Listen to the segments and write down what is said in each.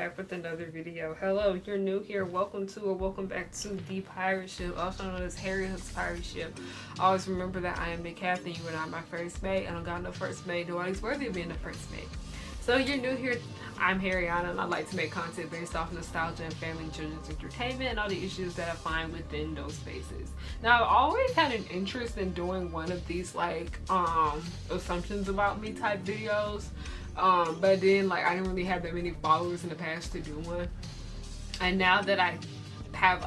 back with another video. Hello, you're new here. Welcome to or welcome back to the pirate ship, also known as Harriyannahook's pirate ship. Always remember that I am the captain. You are not my first mate. I don't got no first mate. Nobody's worthy of being the first mate. So you're new here. I'm Harriana, and I like to make content based off nostalgia and family and children's entertainment and all the issues that I find within those spaces. Now, I've always had an interest in doing one of these like assumptions about me type videos. But then I didn't really have that many followers in the past to do one. And now that I have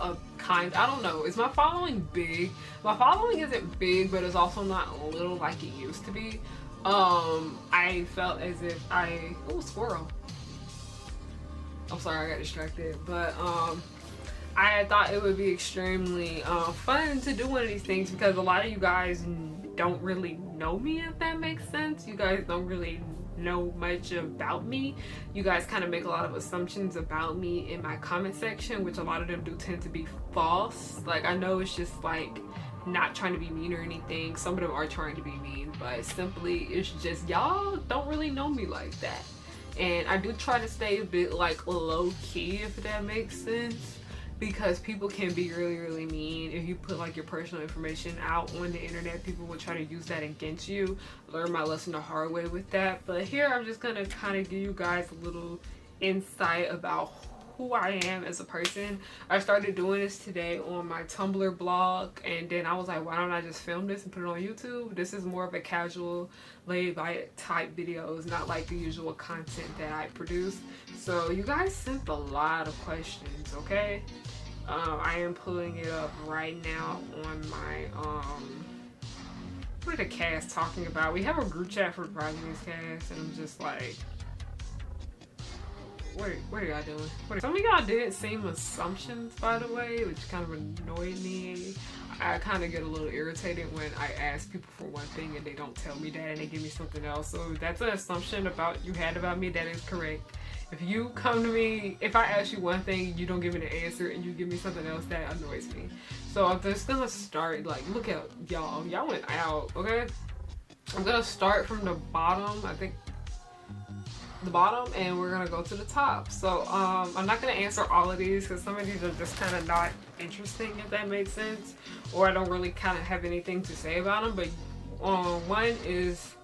I don't know, is my following big? My following isn't big, but it's also not little like it used to be. I felt as if oh, squirrel. I'm sorry, I got distracted. But I thought it would be extremely fun to do one of these things because a lot of you guys don't really know me, if that makes sense. You guys don't really know much about me. You guys kind of make a lot of assumptions about me in my comment section, which a lot of them do tend to be false. Like, I know it's just like not trying to be mean or anything. Some of them are trying to be mean, but simply it's just y'all don't really know me like that. And I do try to stay a bit like low key, if that makes sense, because people can be really mean. If you put like your personal information out on the internet, people will try to use that against you. Learn my lesson the hard way with that. But here I'm just gonna kind of give you guys a little insight about who I am as a person. I started doing this today on my Tumblr blog, and then I was like, why don't I just film this and put it on YouTube? This is more of a casual laid by type videos, not like the usual content that I produce. So you guys sent a lot of questions, okay? I am pulling it up right now on my what are the cast talking about? We have a group chat for Project's cast, and I'm just like, what are y'all doing? Some of y'all didn't seem assumptions, by the way, which kind of annoyed me. I kind of get a little irritated when I ask people for one thing and they don't tell me that and they give me something else. So if that's an assumption you had about me, that is correct. If you come to me, if I ask you one thing, you don't give me the answer and you give me something else, that annoys me. So I'm just gonna start, look at y'all went out, okay? I'm gonna start from the bottom, I think the bottom, and we're gonna go to the top. So I'm not gonna answer all of these because some of these are just kind of not interesting, if that makes sense, or I don't really kind of have anything to say about them. But one is,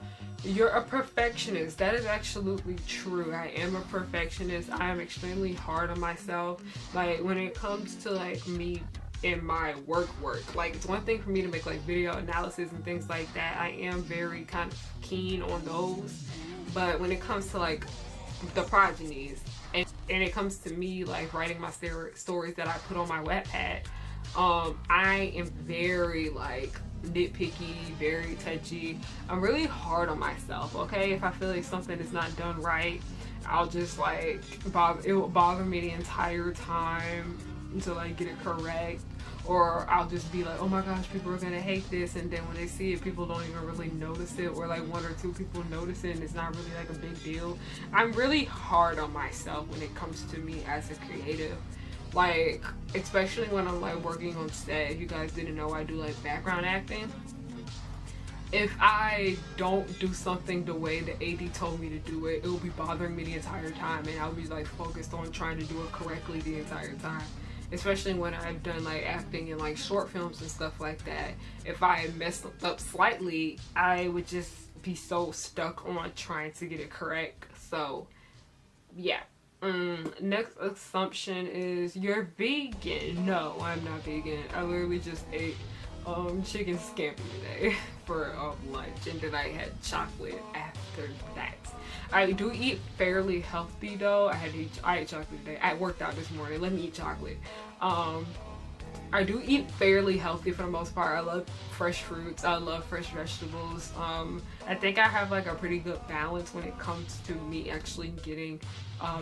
you're a perfectionist. That is absolutely true. I am a perfectionist. I am extremely hard on myself. Like, when it comes to me in my work, it's one thing for me to make video analysis and things like that. I am very kind of keen on those. But when it comes to the progenies and it comes to me writing my stories that I put on my Wattpad, I am very nitpicky, very touchy. I'm really hard on myself, okay? If I feel like something is not done right, I'll just it will bother me the entire time until I get it correct. Or I'll just be like, oh my gosh, people are gonna hate this, and then when they see it, people don't even really notice it, or one or two people notice it and it's not really a big deal. I'm really hard on myself when it comes to me as a creative, especially when I'm working on set. If you guys didn't know, I do background acting. If I don't do something the way the AD told me to do it, it'll be bothering me the entire time, and I'll be focused on trying to do it correctly the entire time. Especially when I've done acting in short films and stuff like that. If I messed up slightly, I would just be so stuck on trying to get it correct. So yeah. Next assumption is you're vegan. No, I'm not vegan. I literally just ate chicken scampi today for lunch, and then I had chocolate after that. I do eat fairly healthy though. I ate chocolate today. I worked out this morning. Let me eat chocolate. I do eat fairly healthy for the most part. I love fresh fruits. I love fresh vegetables. I think I have a pretty good balance when it comes to me actually getting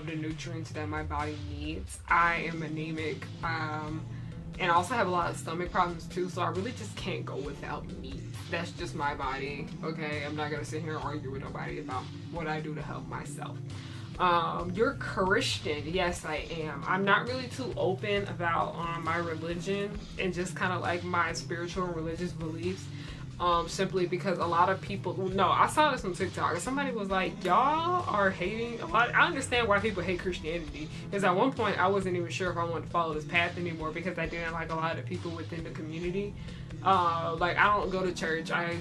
the nutrients that my body needs. I am anemic. And I also have a lot of stomach problems too, so I really just can't go without meat. That's just my body, okay? I'm not gonna sit here and argue with nobody about what I do to help myself. You're Christian. Yes, I am. I'm not really too open about my religion and just kind of my spiritual and religious beliefs. simply because a lot of people, no, I saw this on TikTok. Somebody was like, y'all are hating a lot. I understand why people hate Christianity, because at one point I wasn't even sure if I wanted to follow this path anymore because I didn't like a lot of people within the community. Like, I don't go to church. I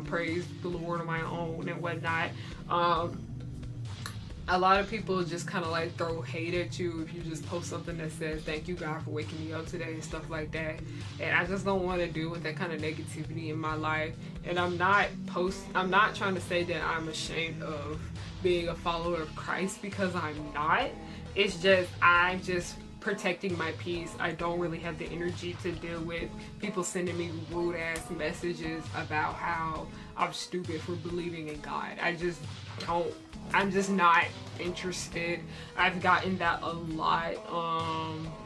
praise the Lord on my own and whatnot. A lot of people just kind of like throw hate at you if you just post something that says thank you God for waking me up today and stuff like that, and I just don't want to deal with that kind of negativity in my life. And I'm not trying to say that I'm ashamed of being a follower of Christ, because I'm not. It's just I'm just protecting my peace. I don't really have the energy to deal with people sending me rude ass messages about how I'm stupid for believing in God. I just don't. I'm just not interested. I've gotten that a lot,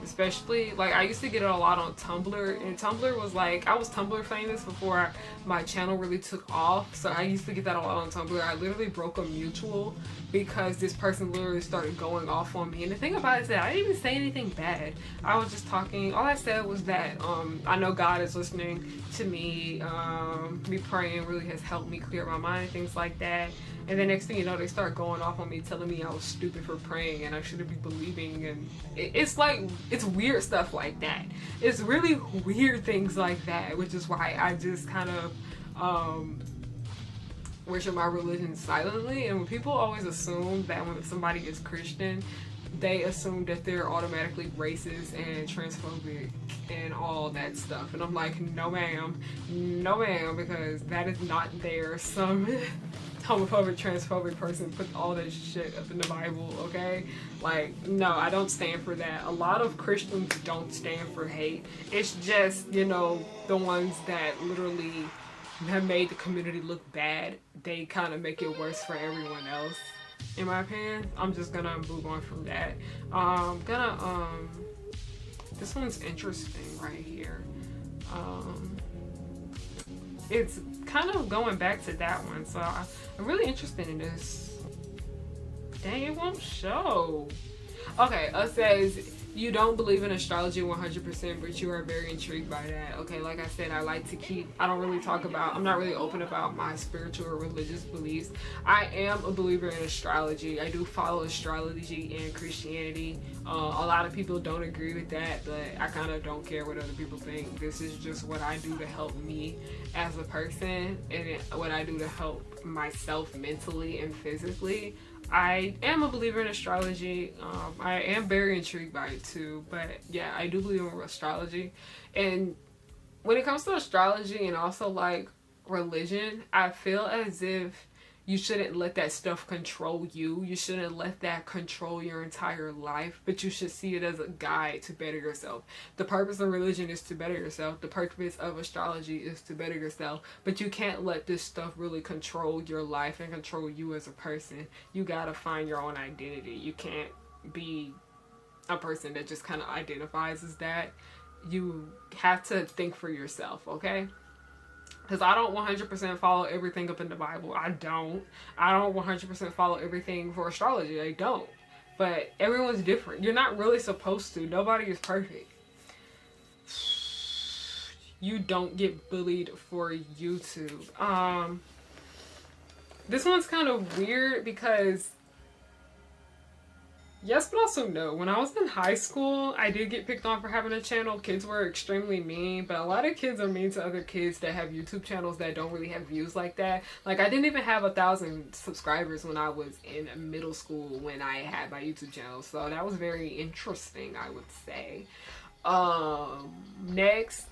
especially, like, I used to get it a lot on Tumblr, and Tumblr was like, I was Tumblr famous before my channel really took off, so I used to get that a lot on Tumblr. I literally broke a mutual because this person literally started going off on me, and the thing about it is that I didn't even say anything bad. I was just talking, all I said was that I know God is listening to me, me praying really has helped me clear my mind, things like that. And then next thing you know, they start going off on me, telling me I was stupid for praying and I shouldn't be believing. And it's like, it's weird stuff like that. It's really weird things like that, which is why I just kind of worship my religion silently. And when people always assume that when somebody is Christian, they assume that they're automatically racist and transphobic and all that stuff. And I'm like, no ma'am, because that is not there. Some homophobic, transphobic person put all this shit up in the Bible, okay? Like, no, I don't stand for that. A lot of Christians don't stand for hate. It's just, you know, the ones that literally have made the community look bad, they kind of make it worse for everyone else. In my opinion, I'm just gonna move on from that. This one's interesting right here. It's kind of going back to that one, so I'm really interested in this. Dang, it won't show. Okay, it says you don't believe in astrology 100%, but you are very intrigued by that. Okay, like I said, I don't really talk about, I'm not really open about my spiritual or religious beliefs. I am a believer in astrology. I do follow astrology and Christianity. A lot of people don't agree with that, but I kind of don't care what other people think. This is just what I do to help me as a person, and what I do to help myself mentally and physically. I am a believer in astrology. I am very intrigued by it too, but yeah, I do believe in astrology. And when it comes to astrology and also like religion, I feel as if you shouldn't let that stuff control you. You shouldn't let that control your entire life, but you should see it as a guide to better yourself. The purpose of religion is to better yourself. The purpose of astrology is to better yourself, but you can't let this stuff really control your life and control you as a person. You gotta find your own identity. You can't be a person that just kind of identifies as that. You have to think for yourself, okay? Because I don't 100% follow everything up in the Bible. I don't 100% follow everything for astrology. I don't. But everyone's different. You're not really supposed to. Nobody is perfect. You don't get bullied for YouTube. This one's kind of weird because yes, but also no. When I was in high school, I did get picked on for having a channel. Kids were extremely mean, but a lot of kids are mean to other kids that have YouTube channels that don't really have views like that. Like, I didn't even have 1,000 subscribers when I was in middle school when I had my YouTube channel. So that was very interesting, I would say. Next,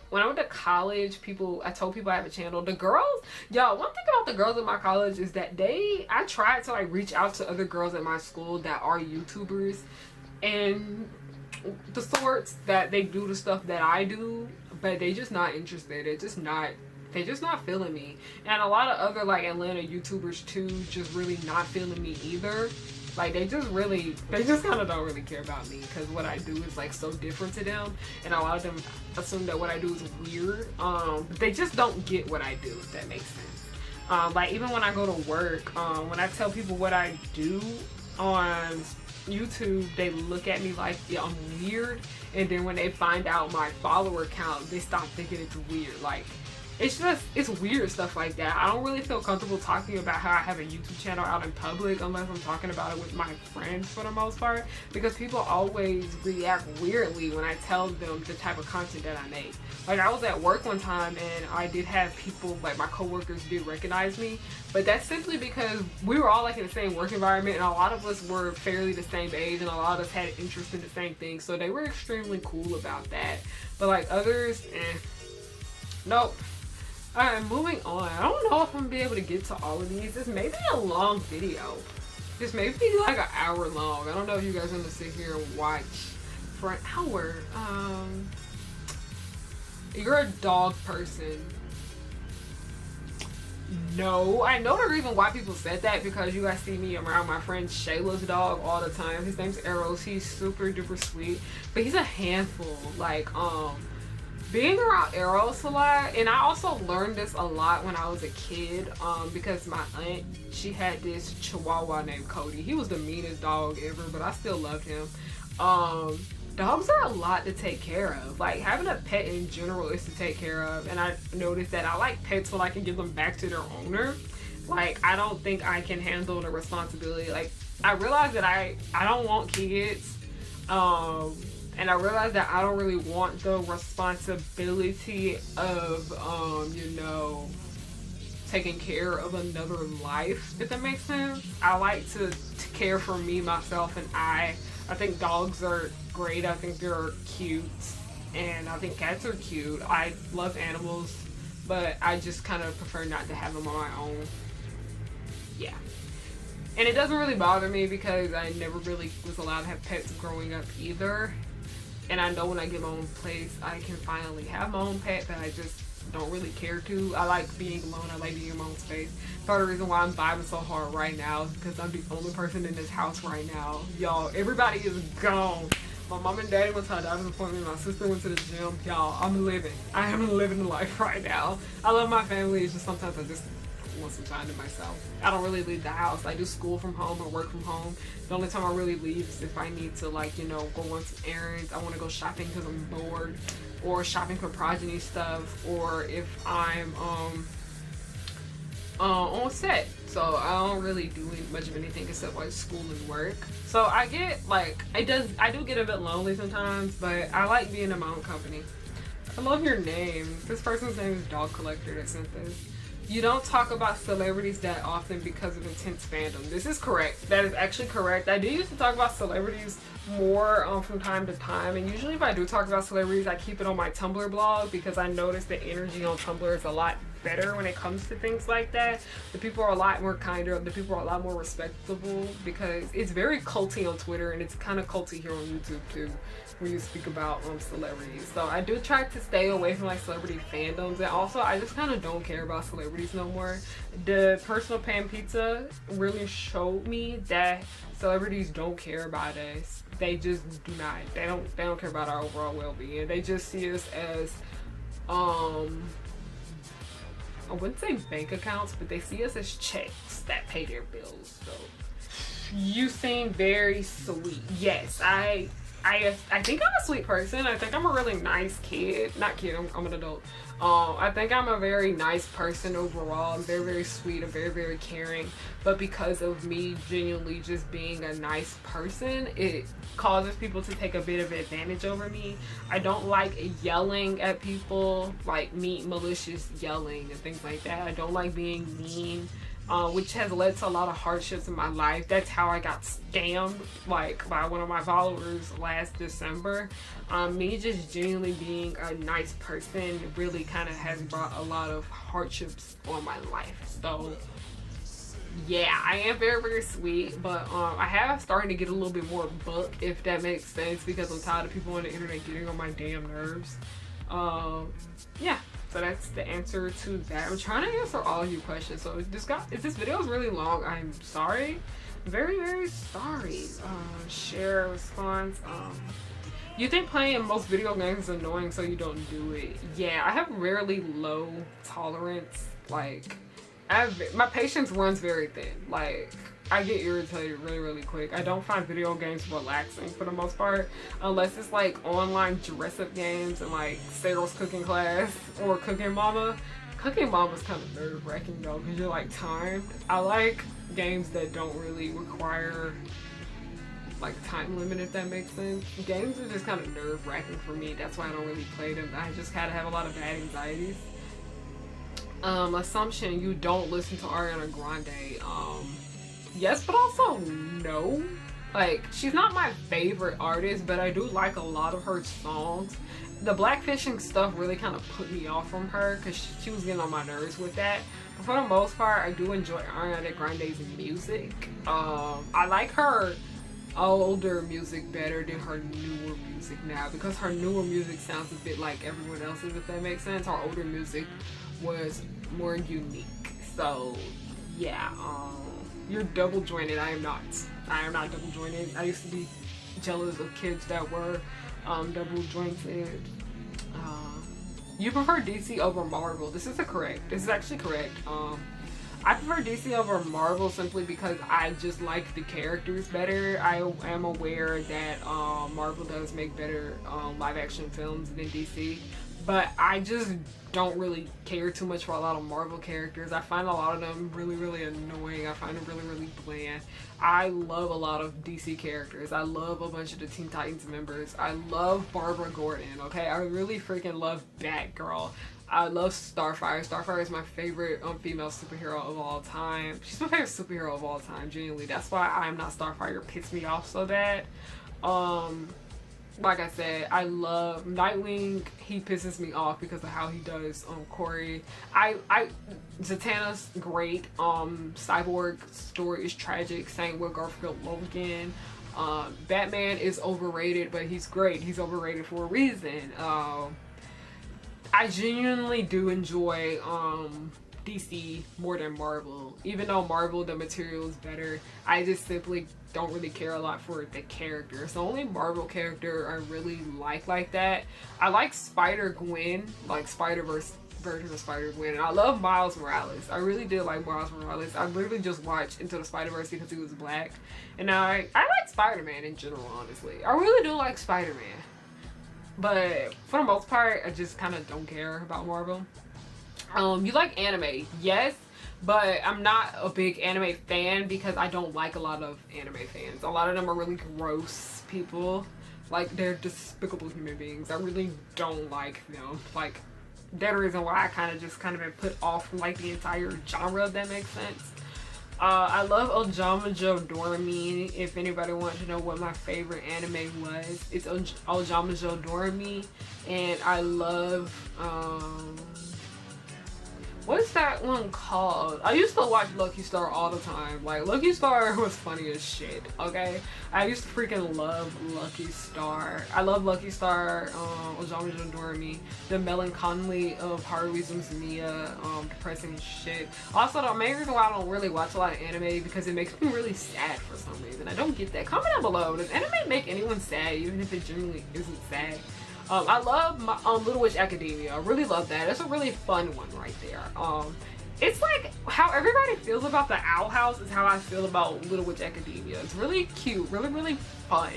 when I went to college, I told people I have a channel. The girls, y'all, one thing about the girls in my college is that I tried to like reach out to other girls at my school that are YouTubers and the sorts that they do the stuff that I do, but they just not interested. They're just not feeling me. And a lot of other like Atlanta YouTubers too, just really not feeling me either. Like, they just kind of don't really care about me because what I do is like so different to them, and a lot of them assume that what I do is weird. But they just don't get what I do, if that makes sense. Like, even when I go to work, when I tell people what I do on YouTube, they look at me like, yeah, I'm weird, and then when they find out my follower count, they stop thinking it's weird. Like, it's weird stuff like that. I don't really feel comfortable talking about how I have a YouTube channel out in public unless I'm talking about it with my friends for the most part, because people always react weirdly when I tell them the type of content that I make. Like, I was at work one time and I did have people, like my coworkers did recognize me, but that's simply because we were all like in the same work environment and a lot of us were fairly the same age and a lot of us had interest in the same things, so they were extremely cool about that. But like others, nope. Alright, moving on. I don't know if I'm gonna be able to get to all of these. This may be a long video. This may be like an hour long. I don't know if you guys are gonna sit here and watch for an hour. You're a dog person. No, I know the reason why people said that, because you guys see me around my friend Shayla's dog all the time. His name's Arrows. He's super duper sweet, but he's a handful. Like, being around Eros a lot, and I also learned this a lot when I was a kid, because my aunt, she had this chihuahua named Cody. He was the meanest dog ever, but I still loved him. Dogs are a lot to take care of. Like, having a pet in general is to take care of, and I noticed that I like pets when I can give them back to their owner. Like, I don't think I can handle the responsibility. Like, I realized that I don't want kids, and I realized that I don't really want the responsibility of, you know, taking care of another life, if that makes sense. I like to care for me, myself, and I think dogs are great. I think they're cute, and I think cats are cute. I love animals, but I just kind of prefer not to have them on my own. Yeah. And it doesn't really bother me because I never really was allowed to have pets growing up either. And I know when I get my own place, I can finally have my own pet, but I just don't really care to. I like being alone. I like being in my own space. Part of the reason why I'm vibing so hard right now is because I'm the only person in this house right now. Y'all, everybody is gone. My mom and daddy went to a doctor's appointment. My sister went to the gym. Y'all, I'm living. I am living life right now. I love my family. It's just sometimes I just want some time to myself. I don't really leave the house. I do school from home or work from home. The only time I really leave is if I need to, like, you know, go on some errands. I want to go shopping because I'm bored, or shopping for progeny stuff, or if I'm on set. So I don't really do much of anything except like school and work. So I get like, I do get a bit lonely sometimes, but I like being in my own company. I love your name. This person's name is Dog Collector that sent this. You don't talk about celebrities that often because of intense fandom. This is correct. That is actually correct. I do used to talk about celebrities more from time to time, and usually if I do talk about celebrities, I keep it on my Tumblr blog because I noticed the energy on Tumblr is a lot better when it comes to things like that. The people are a lot more kinder, the people are a lot more respectable, because it's very culty on Twitter and it's kind of culty here on YouTube too when you speak about celebrities. So I do try to stay away from like celebrity fandoms, and also I just kind of don't care about celebrities no more. The personal pan pizza really showed me that celebrities don't care about us. They just do not. They don't care about our overall well-being. They just see us as I wouldn't say bank accounts, but they see us as checks that pay their bills. So you seem very sweet. Yes, I think I'm a sweet person. I think I'm a really nice kid. Not kid, I'm an adult. I think I'm a very nice person overall. I'm very, very sweet. I'm very, very caring. But because of me genuinely just being a nice person, it causes people to take a bit of advantage over me. I don't like yelling at people, like malicious yelling and things like that. I don't like being mean. Which has led to a lot of hardships in my life. That's how I got scammed, like, by one of my followers last December. Me just genuinely being a nice person really kind of has brought a lot of hardships on my life. So yeah, I am very, very sweet, but I have started to get a little bit more buck, if that makes sense, because I'm tired of people on the internet getting on my damn nerves. Yeah. So that's the answer to that. I'm trying to answer all of your questions. So if this video is really long, I'm sorry. Very, very sorry. Share response. You think playing most video games is annoying, so you don't do it? Yeah, I have rarely low tolerance. Like, my patience runs very thin. Like, I get irritated really quick. I don't find video games relaxing for the most part, unless it's like online dress-up games and like Sarah's cooking class or Cooking Mama. Cooking Mama's kind of nerve-wracking though, because you're like timed. I like games that don't really require like time limit, if that makes sense. Games are just kind of nerve-wracking for me. That's why I don't really play them. I just kind of have a lot of bad anxieties. Assumption, you don't listen to Ariana Grande. Yes, but also no. Like, she's not my favorite artist, but I do like a lot of her songs. The blackfishing stuff really kind of put me off from her because she was getting on my nerves with that. But for the most part, I do enjoy Ariana Grande's music. I like her older music better than her newer music now, because her newer music sounds a bit like everyone else's, if that makes sense. Her older music was more unique. So yeah, you're double jointed. I am not double jointed. I used to be jealous of kids that were double jointed. You prefer DC over Marvel. This is actually correct. I prefer DC over Marvel simply because I just like the characters better. I am aware that Marvel does make better live action films than DC, but I just don't really care too much for a lot of Marvel characters. I find a lot of them really annoying. I find them really bland. I love a lot of DC characters. I love a bunch of the Teen Titans members. I love Barbara Gordon, okay? I really freaking love Batgirl. I love Starfire. Starfire is my favorite female superhero of all time. She's my favorite superhero of all time, genuinely. That's why I Am Not Starfire pissed me off so bad. Like I said, I love Nightwing. He pisses me off because of how he does Corey. Zatanna's great. Cyborg's story is tragic. Same with Garfield Logan. Batman is overrated, but he's great. He's overrated for a reason. I genuinely do enjoy DC more than Marvel. Even though Marvel, the material is better, I just simply don't really care a lot for the characters. The only Marvel character I really like that, I like Spider-Gwen, like Spider-Verse version of Spider-Gwen, and I love Miles Morales. I really did like Miles Morales. I literally just watched Into the Spider-Verse because he was black, and I like Spider-Man in general, honestly. I really do like Spider-Man, but for the most part, I just kind of don't care about Marvel. You like anime? Yes, but I'm not a big anime fan because I don't like a lot of anime fans. A lot of them are really gross people. Like, they're despicable human beings. I really don't like them. Like, that's the reason why I kind of been put off from like the entire genre, if that makes sense. I love Ojamajo Doremi. If anybody wants to know what my favorite anime was, it's Ojamajo Doremi, and I love what is that one called? I used to watch Lucky Star all the time. Like, Lucky Star was funny as shit, okay? I used to freaking love Lucky Star. I love Lucky Star, Ojamajo Doremi, the melancholy of Haruhi Suzumiya, depressing shit. Also, the main reason why I don't really watch a lot of anime because it makes me really sad for some reason. I don't get that. Comment down below. Does anime make anyone sad, even if it genuinely isn't sad? I love my, Little Witch Academia. I really love that. It's a really fun one right there. It's like how everybody feels about the Owl House is how I feel about Little Witch Academia. It's really cute, really fun.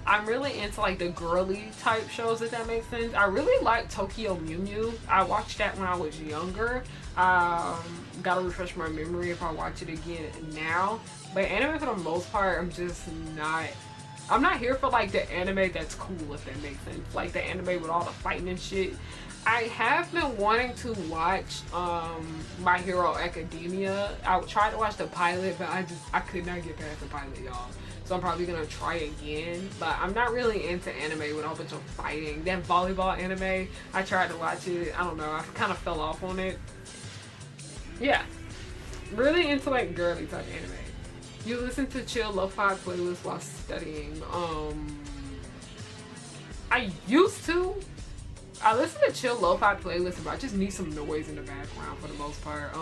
I'm really into like the girly type shows, if that makes sense. I really like Tokyo Mew Mew. I watched that when I was younger. Gotta refresh my memory if I watch it again now. But anime for the most part, I'm not here for like the anime that's cool, if that makes sense. Like the anime with all the fighting and shit. I have been wanting to watch My Hero Academia. I tried to watch the pilot, but I could not get past the pilot, y'all. So I'm probably gonna try again. But I'm not really into anime with a whole bunch of fighting. That volleyball anime, I tried to watch it. I don't know, I kind of fell off on it. Yeah, really into like girly type anime. You listen to chill lo-fi playlists while studying. I used to. I listen to chill lo-fi playlists, but I just need some noise in the background for the most part.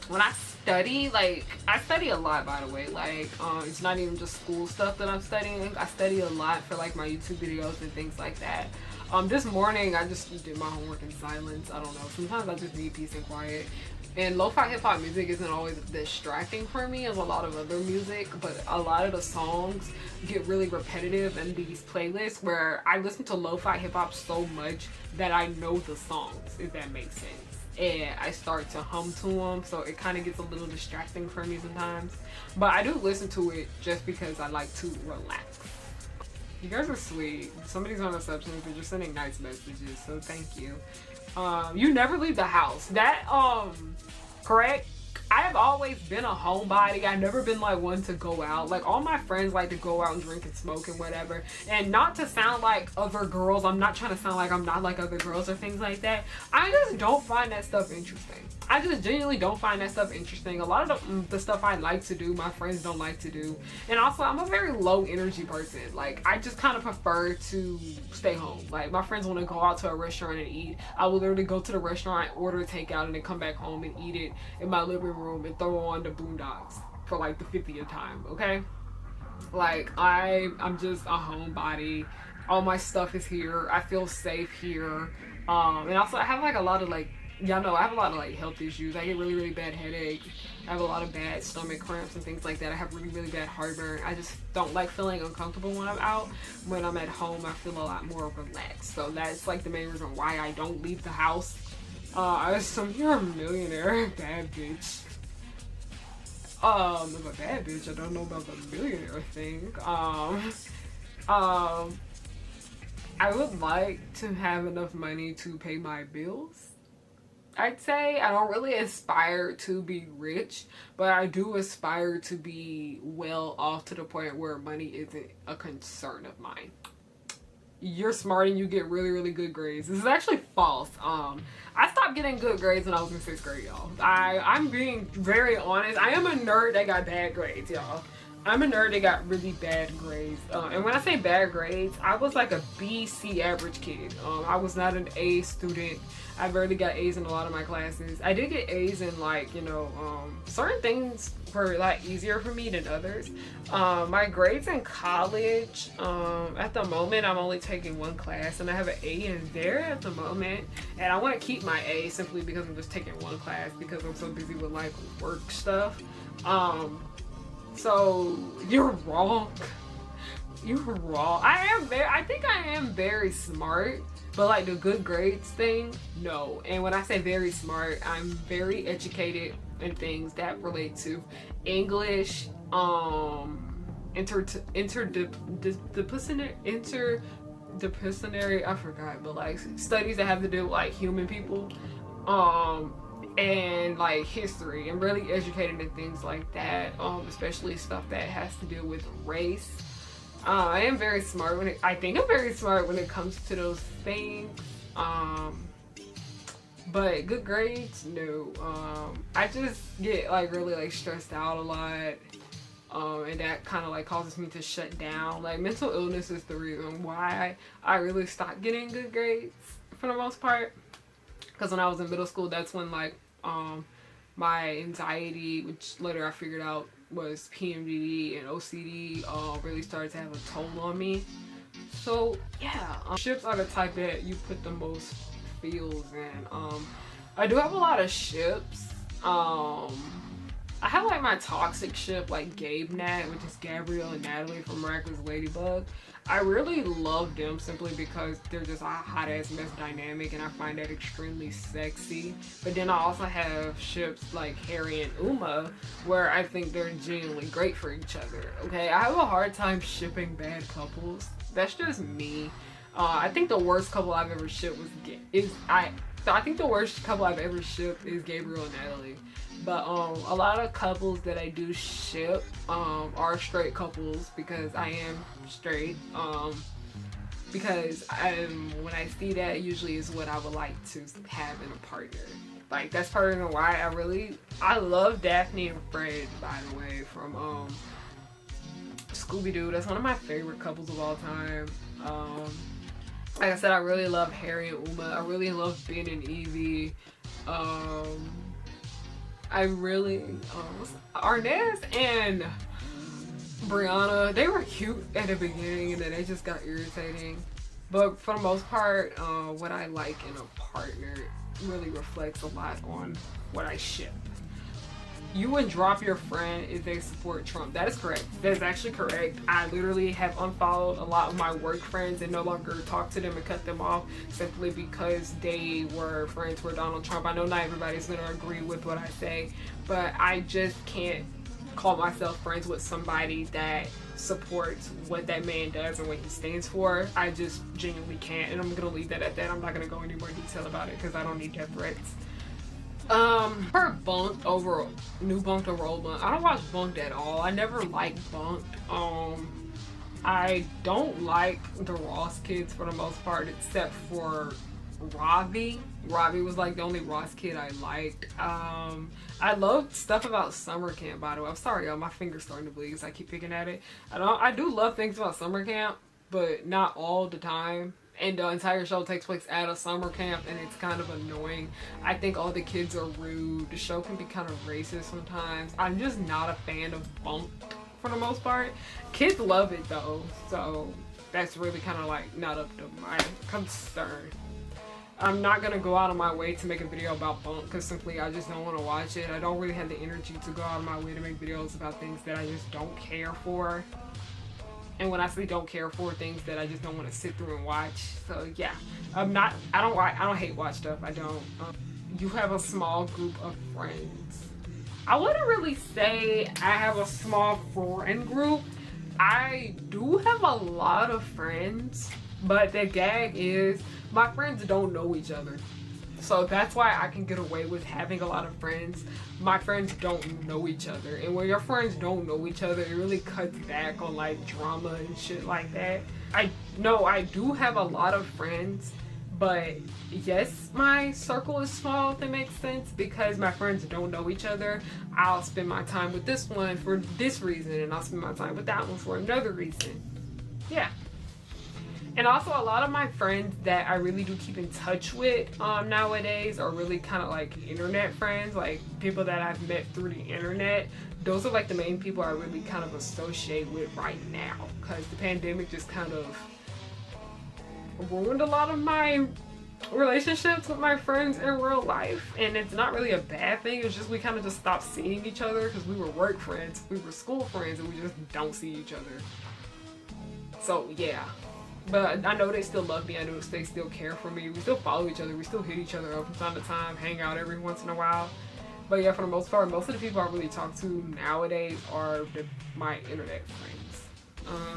When I study, like, I study a lot, by the way. Like, it's not even just school stuff that I'm studying. I study a lot for like my YouTube videos and things like that. This morning I just did my homework in silence. I don't know, sometimes I just need peace and quiet. And lo-fi hip-hop music isn't always distracting for me as a lot of other music, but a lot of the songs get really repetitive in these playlists where I listen to lo-fi hip-hop so much that I know the songs, if that makes sense. And I start to hum to them, so it kind of gets a little distracting for me sometimes. But I do listen to it just because I like to relax. You guys are sweet. Somebody's on a substance, but you're sending nice messages, so thank you. You never leave the house. That, correct? I have always been a homebody. I've never been like one to go out. Like all my friends like to go out and drink and smoke and whatever. And not to sound like other girls. I'm not trying to sound like I'm not like other girls or things like that. I just don't find that stuff interesting. I just genuinely don't find that stuff interesting. A lot of the stuff I like to do, my friends don't like to do. And also, I'm a very low energy person. Like, I just kind of prefer to stay home. Like, my friends want to go out to a restaurant and eat. I will literally go to the restaurant, order takeout, and then come back home and eat it in my living room and throw on the boondocks for like the 50th time, okay? Like, I'm just a homebody. All my stuff is here. I feel safe here. And also, I have like a lot of like, y'all know I have a lot of like health issues. I get really, really bad headaches. I have a lot of bad stomach cramps and things like that. I have really, really bad heartburn. I just don't like feeling uncomfortable when I'm out. When I'm at home, I feel a lot more relaxed. So that's like the main reason why I don't leave the house. You're a millionaire, bad bitch. I'm a bad bitch. I don't know about the millionaire thing. I would like to have enough money to pay my bills. I'd say I don't really aspire to be rich, but I do aspire to be well off to the point where money isn't a concern of mine. You're smart and you get really, really good grades. This is actually false. I stopped getting good grades when I was in 6th grade, y'all. I'm being very honest. I am a nerd that got bad grades, y'all. I'm a nerd that got really bad grades. And when I say bad grades, I was like a B, C average kid. I was not an A student. I barely got A's in a lot of my classes. I did get A's in like, you know, certain things were a lot easier for me than others. My grades in college, at the moment, I'm only taking one class and I have an A in there at the moment. And I want to keep my A simply because I'm just taking one class because I'm so busy with like work stuff. So you're wrong. You're wrong. I think I am very smart, but like the good grades thing, no. And when I say very smart, I'm very educated in things that relate to English, interdisciplinary, I forgot, but like studies that have to do with like human people, and like history. I'm really educated in things like that, especially stuff that has to do with race. I am very smart I think I'm very smart when it comes to those things. But good grades, no. I just get like really like stressed out a lot. And that kind of like causes me to shut down. Like mental illness is the reason why I really stopped getting good grades for the most part. Because when I was in middle school, that's when like my anxiety, which later I figured out was PMDD and OCD, really started to have a toll on me. So yeah, ships are the type that you put the most feels in. I do have a lot of ships. I have like my toxic ship, like Gabe Nat, which is Gabrielle and Natalie from Miraculous Ladybug. I really love them simply because they're just a hot ass mess dynamic and I find that extremely sexy. But then I also have ships like Harry and Uma where I think they're genuinely great for each other. Okay, I have a hard time shipping bad couples. That's just me. I think the worst couple I've ever shipped I think the worst couple I've ever shipped is Gabriel and Natalie. But a lot of couples that I do ship are straight couples because I am straight. Because when I see that, usually is what I would like to have in a partner. Like that's part of the reason why I love Daphne and Fred, by the way, from Scooby-Doo. That's one of my favorite couples of all time. Like I said, I really love Harry and Uma. I really love Ben and Evie. I really, Arnaz and Brianna, they were cute at the beginning and then they just got irritating. But for the most part, what I like in a partner really reflects a lot on what I ship. You would drop your friend if they support Trump. That is correct. That is actually correct. I literally have unfollowed a lot of my work friends and no longer talk to them and cut them off simply because they were friends with Donald Trump. I know not everybody's going to agree with what I say, but I just can't call myself friends with somebody that supports what that man does and what he stands for. I just genuinely can't, and I'm going to leave that at that. I'm not going to go into more detail about it because I don't need death threats. For bunk'd over new bunk'd over old bunk'd, I don't watch bunk'd at all. I never liked bunk'd. I don't like the Ross kids for the most part, except for Ravi. Ravi was like the only Ross kid I liked. I love stuff about summer camp, by the way. I'm sorry, y'all, my finger's starting to bleed because I keep picking at it. I do love things about summer camp, but not all the time. And the entire show takes place at a summer camp, and it's kind of annoying. I think all the kids are rude. The show can be kind of racist sometimes. I'm just not a fan of bunk'd for the most part. Kids love it though, so that's really kind of like not up to my concern. I'm not gonna go out of my way to make a video about bunk'd because simply I just don't want to watch it. I don't really have the energy to go out of my way to make videos about things that I just don't care for. And when I say don't care for, things that I just don't want to sit through and watch. So yeah, I don't hate watch stuff. I don't. You have a small group of friends. I wouldn't really say I have a small friend group. I do have a lot of friends, but the gag is my friends don't know each other. So that's why I can get away with having a lot of friends. My friends don't know each other. And when your friends don't know each other, it really cuts back on like drama and shit like that. I do have a lot of friends, but yes, my circle is small, if that makes sense, because my friends don't know each other. I'll spend my time with this one for this reason, and I'll spend my time with that one for another reason. Yeah. And also a lot of my friends that I really do keep in touch with nowadays are really kind of like internet friends, like people that I've met through the internet. Those are like the main people I really kind of associate with right now, because the pandemic just kind of ruined a lot of my relationships with my friends in real life. And it's not really a bad thing, it's just we kind of just stopped seeing each other because we were work friends, we were school friends, and we just don't see each other. So yeah. But I know they still love me. I know they still care for me. We still follow each other. We still hit each other up from time to time, hang out every once in a while. But yeah, for the most part, most of the people I really talk to nowadays are my internet friends.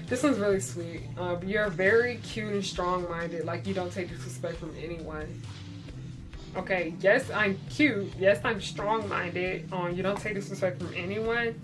This one's really sweet. You're very cute and strong-minded. Like, you don't take disrespect from anyone. Okay, yes, I'm cute. Yes, I'm strong-minded. You don't take disrespect from anyone.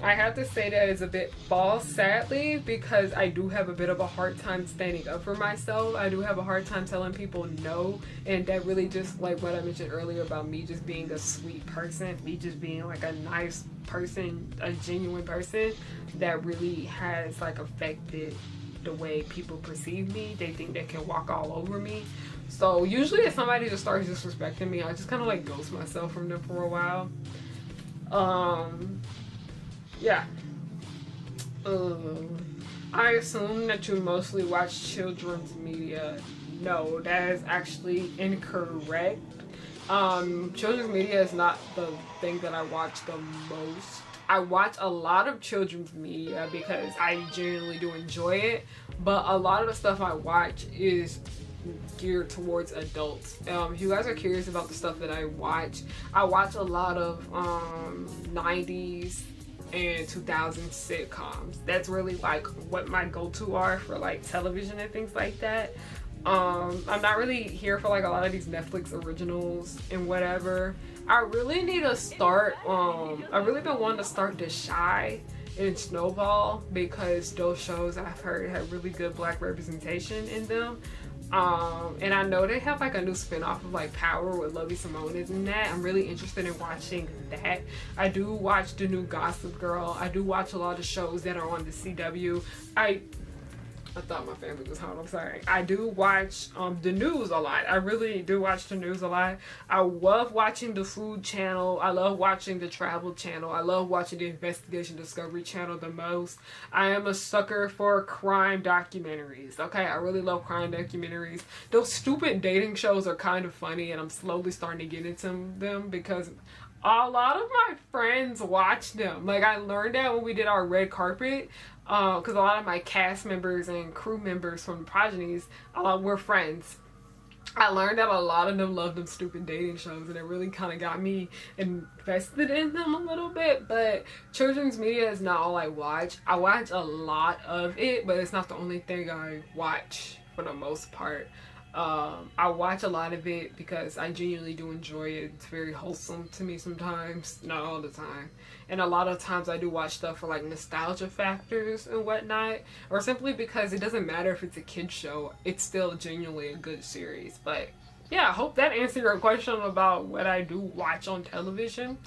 I have to say that is a bit false, sadly, because I do have a bit of a hard time standing up for myself. I do have a hard time telling people no, and that really just like what I mentioned earlier about me just being a sweet person, me just being like a nice person, a genuine person, that really has like affected the way people perceive me. They think they can walk all over me. So usually if somebody just starts disrespecting me, I just kind of like ghost myself from them for a while. Yeah. I assume that you mostly watch children's media. No, that is actually incorrect. Children's media is not the thing that I watch the most. I watch a lot of children's media because I genuinely do enjoy it, but a lot of the stuff I watch is geared towards adults. If you guys are curious about the stuff that I watch a lot of 90s and 2000 sitcoms. That's really like what my go-to are for like television and things like that. I'm not really here for like a lot of these Netflix originals and whatever. I really need to start I've really been wanting to start The Chi and Snowball, because those shows I've heard have really good black representation in them. And I know they have like a new spin-off of like Power with Lovie Simone is in that. I'm really interested in watching that. I do watch the new Gossip Girl. I do watch a lot of shows that are on the CW. I thought my family was home. I'm sorry. I do watch the news a lot. I really do watch the news a lot. I love watching the food channel. I love watching the travel channel. I love watching the investigation discovery channel the most. I am a sucker for crime documentaries. Okay, I really love crime documentaries. Those stupid dating shows are kind of funny, and I'm slowly starting to get into them because a lot of my friends watch them. Like, I learned that when we did our red carpet, because a lot of my cast members and crew members from Progenies were friends. I learned that a lot of them love them stupid dating shows, and it really kind of got me invested in them a little bit. But children's media is not all I watch. I watch a lot of it, but it's not the only thing I watch for the most part. I watch a lot of it because I genuinely do enjoy it. It's very wholesome to me sometimes, not all the time. And a lot of times I do watch stuff for like nostalgia factors and whatnot, or simply because it doesn't matter if it's a kid's show, it's still genuinely a good series. But yeah, I hope that answered your question about what I do watch on television.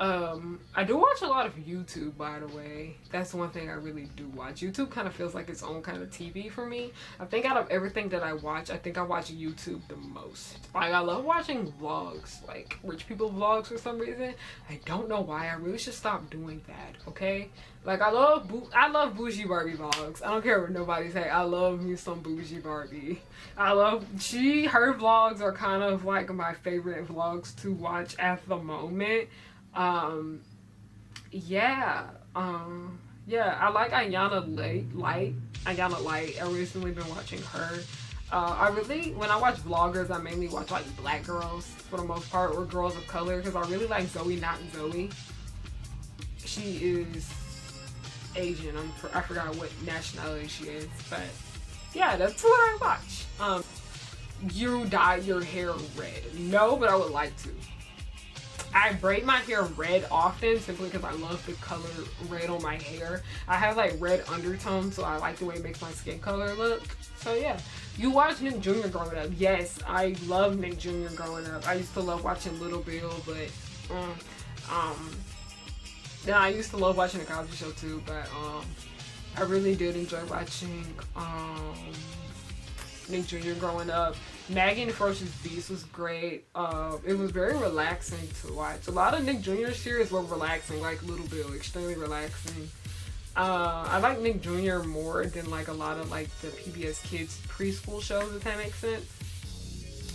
I do watch a lot of YouTube, by the way. That's one thing I really do watch. YouTube kind of feels like its own kind of TV for me. I think out of everything that I watch, I think I watch YouTube the most. Like, I love watching vlogs, like rich people vlogs for some reason. I don't know why. I really should stop doing that, okay? Like, I love bougie Barbie vlogs. I don't care what nobody say. I love me some bougie Barbie. Her vlogs are kind of like my favorite vlogs to watch at the moment. I like Ariana Light. I recently been watching her. When I watch vloggers, I mainly watch like black girls for the most part, or girls of color, because I really like Zoe Not Zoe. She is Asian. I forgot what nationality she is, but yeah, that's what I watch. You dye your hair red? No, but I would like to. I braid my hair red often simply because I love the color red on my hair. I have like red undertones, so I like the way it makes my skin color look. So yeah. You watch Nick Jr. growing up? Yes, I love Nick Jr. growing up. I used to love watching Little Bill, but I used to love watching The Cosby Show too, but I really did enjoy watching Nick Jr. growing up. Maggie and the Ferocious Beast was great. It was very relaxing to watch. A lot of Nick Jr. series were relaxing, like Little Bill, extremely relaxing. I like Nick Jr. more than like a lot of like the PBS Kids preschool shows, if that makes sense.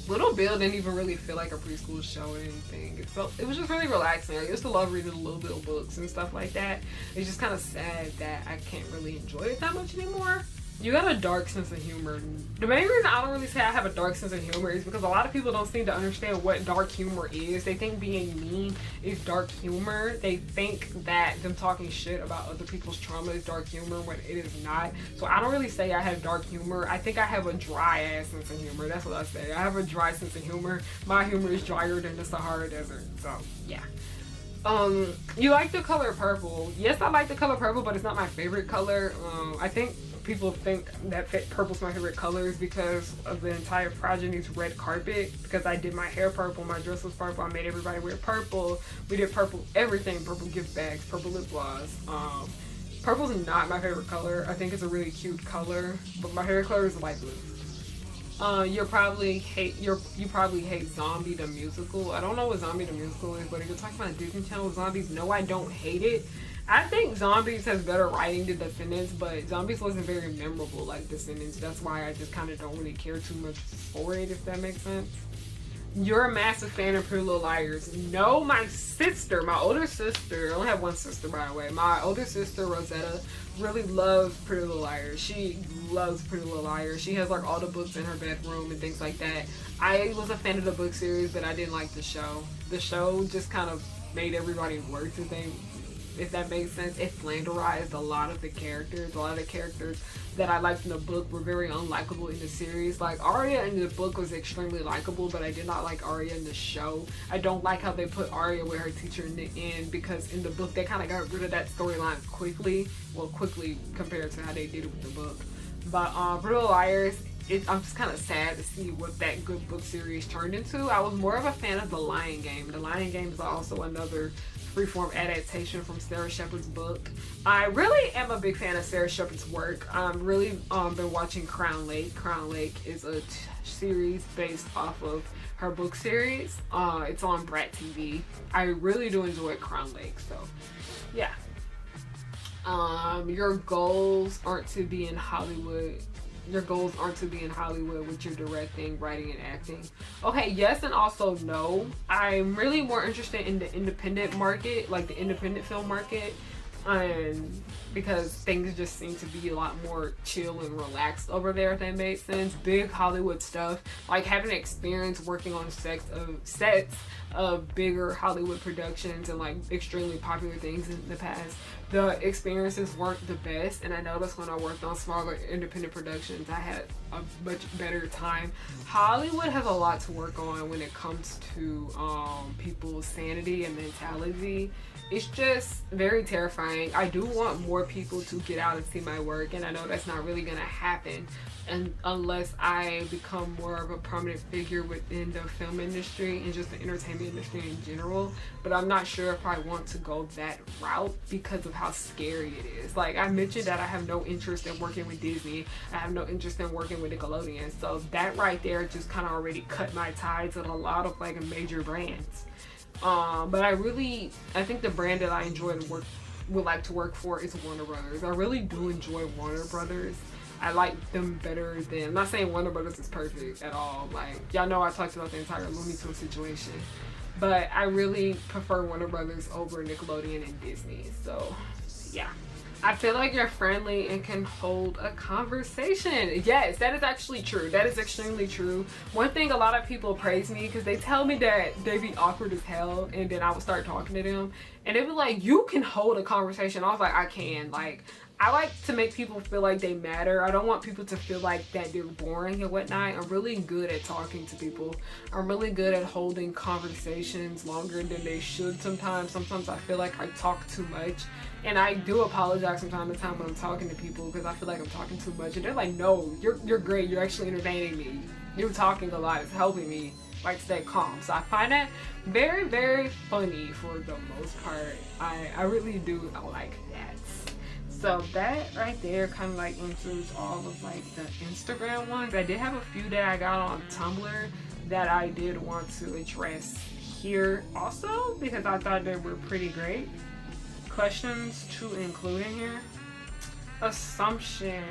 Little Bill didn't even really feel like a preschool show or anything. It was just really relaxing. I used to love reading the Little Bill books and stuff like that. It's just kind of sad that I can't really enjoy it that much anymore. You got a dark sense of humor. The main reason I don't really say I have a dark sense of humor is because a lot of people don't seem to understand what dark humor is. They think being mean is dark humor. They think that them talking shit about other people's trauma is dark humor when it is not. So I don't really say I have dark humor. I think I have a dry ass sense of humor. That's what I say. I have a dry sense of humor. My humor is drier than the Sahara Desert. So yeah. You like the color purple? Yes, I like the color purple, but it's not my favorite color. I think people think that purple's my favorite color is because of the entire Progeny's red carpet. Because I did my hair purple, my dress was purple, I made everybody wear purple. We did purple everything, purple gift bags, purple lip gloss. Purple's not my favorite color. I think it's a really cute color, but my favorite color is light blue. You probably hate Zombie the Musical. I don't know what Zombie the Musical is, but if you're talking about Disney Channel zombies, no, I don't hate it. I think Zombies has better writing than Descendants, but Zombies wasn't very memorable like Descendants. That's why I just kind of don't really care too much for it, if that makes sense. You're a massive fan of Pretty Little Liars. No, my older sister, I only have one sister by the way, my older sister Rosetta really loves Pretty Little Liars. She loves Pretty Little Liars. She has like all the books in her bedroom and things like that. I was a fan of the book series, but I didn't like the show. The show just kind of made everybody worse, if that makes sense. It flanderized a lot of the characters. A lot of the characters that I liked in the book were very unlikable in the series. Like, Arya in the book was extremely likable, but I did not like Arya in the show. I don't like how they put Arya with her teacher in the end, because in the book they kind of got rid of that storyline quickly. Well, quickly compared to how they did it with the book. But Pretty Little Liars, I'm just kind of sad to see what that good book series turned into. I was more of a fan of The Lion Game. The Lion Game is also another freeform adaptation from Sarah Shepard's book. I really am a big fan of Sarah Shepard's work. I've really been watching Crown Lake. Crown Lake is a series based off of her book series. It's on Brat TV. I really do enjoy Crown Lake, so yeah. Your goals aren't to be in Hollywood. Your goals aren't to be in Hollywood with your directing, writing, and acting. Okay, yes and also no. I'm really more interested in the independent market, like the independent film market, because things just seem to be a lot more chill and relaxed over there, if that makes sense. Big Hollywood stuff, like having experience working on sets of bigger Hollywood productions and like extremely popular things in the past. The experiences weren't the best, and I noticed when I worked on smaller independent productions, I had a much better time. Hollywood has a lot to work on when it comes to people's sanity and mentality. It's just very terrifying. I do want more people to get out and see my work, and I know that's not really gonna happen unless I become more of a prominent figure within the film industry and just the entertainment industry in general. But I'm not sure if I want to go that route because of how scary it is. Like I mentioned that I have no interest in working with Disney. I have no interest in working with Nickelodeon. So that right there just kind of already cut my ties with a lot of like major brands. But I think the brand that I enjoy and would like to work for is Warner Brothers. I really do enjoy Warner Brothers. I like them better than, I'm not saying Warner Brothers is perfect at all. Like, y'all know I talked about the entire Looney Tunes situation. But I really prefer Warner Brothers over Nickelodeon and Disney. So, yeah. I feel like you're friendly and can hold a conversation. Yes, that is actually true. That is extremely true. One thing, a lot of people praise me because they tell me that they be awkward as hell, and then I would start talking to them and they be like, you can hold a conversation. I was like, I can. Like, I like to make people feel like they matter. I don't want people to feel like that they're boring and whatnot. I'm really good at talking to people. I'm really good at holding conversations longer than they should sometimes. Sometimes I feel like I talk too much. And I do apologize from time to time when I'm talking to people because I feel like I'm talking too much. And they're like, no, you're great. You're actually entertaining me. You're talking a lot. It's helping me like stay calm. So I find that very, very funny for the most part. I really do like that. So that right there kind of like includes all of like the Instagram ones. I did have a few that I got on Tumblr that I did want to address here also because I thought they were pretty great. Questions to include in here. Assumption.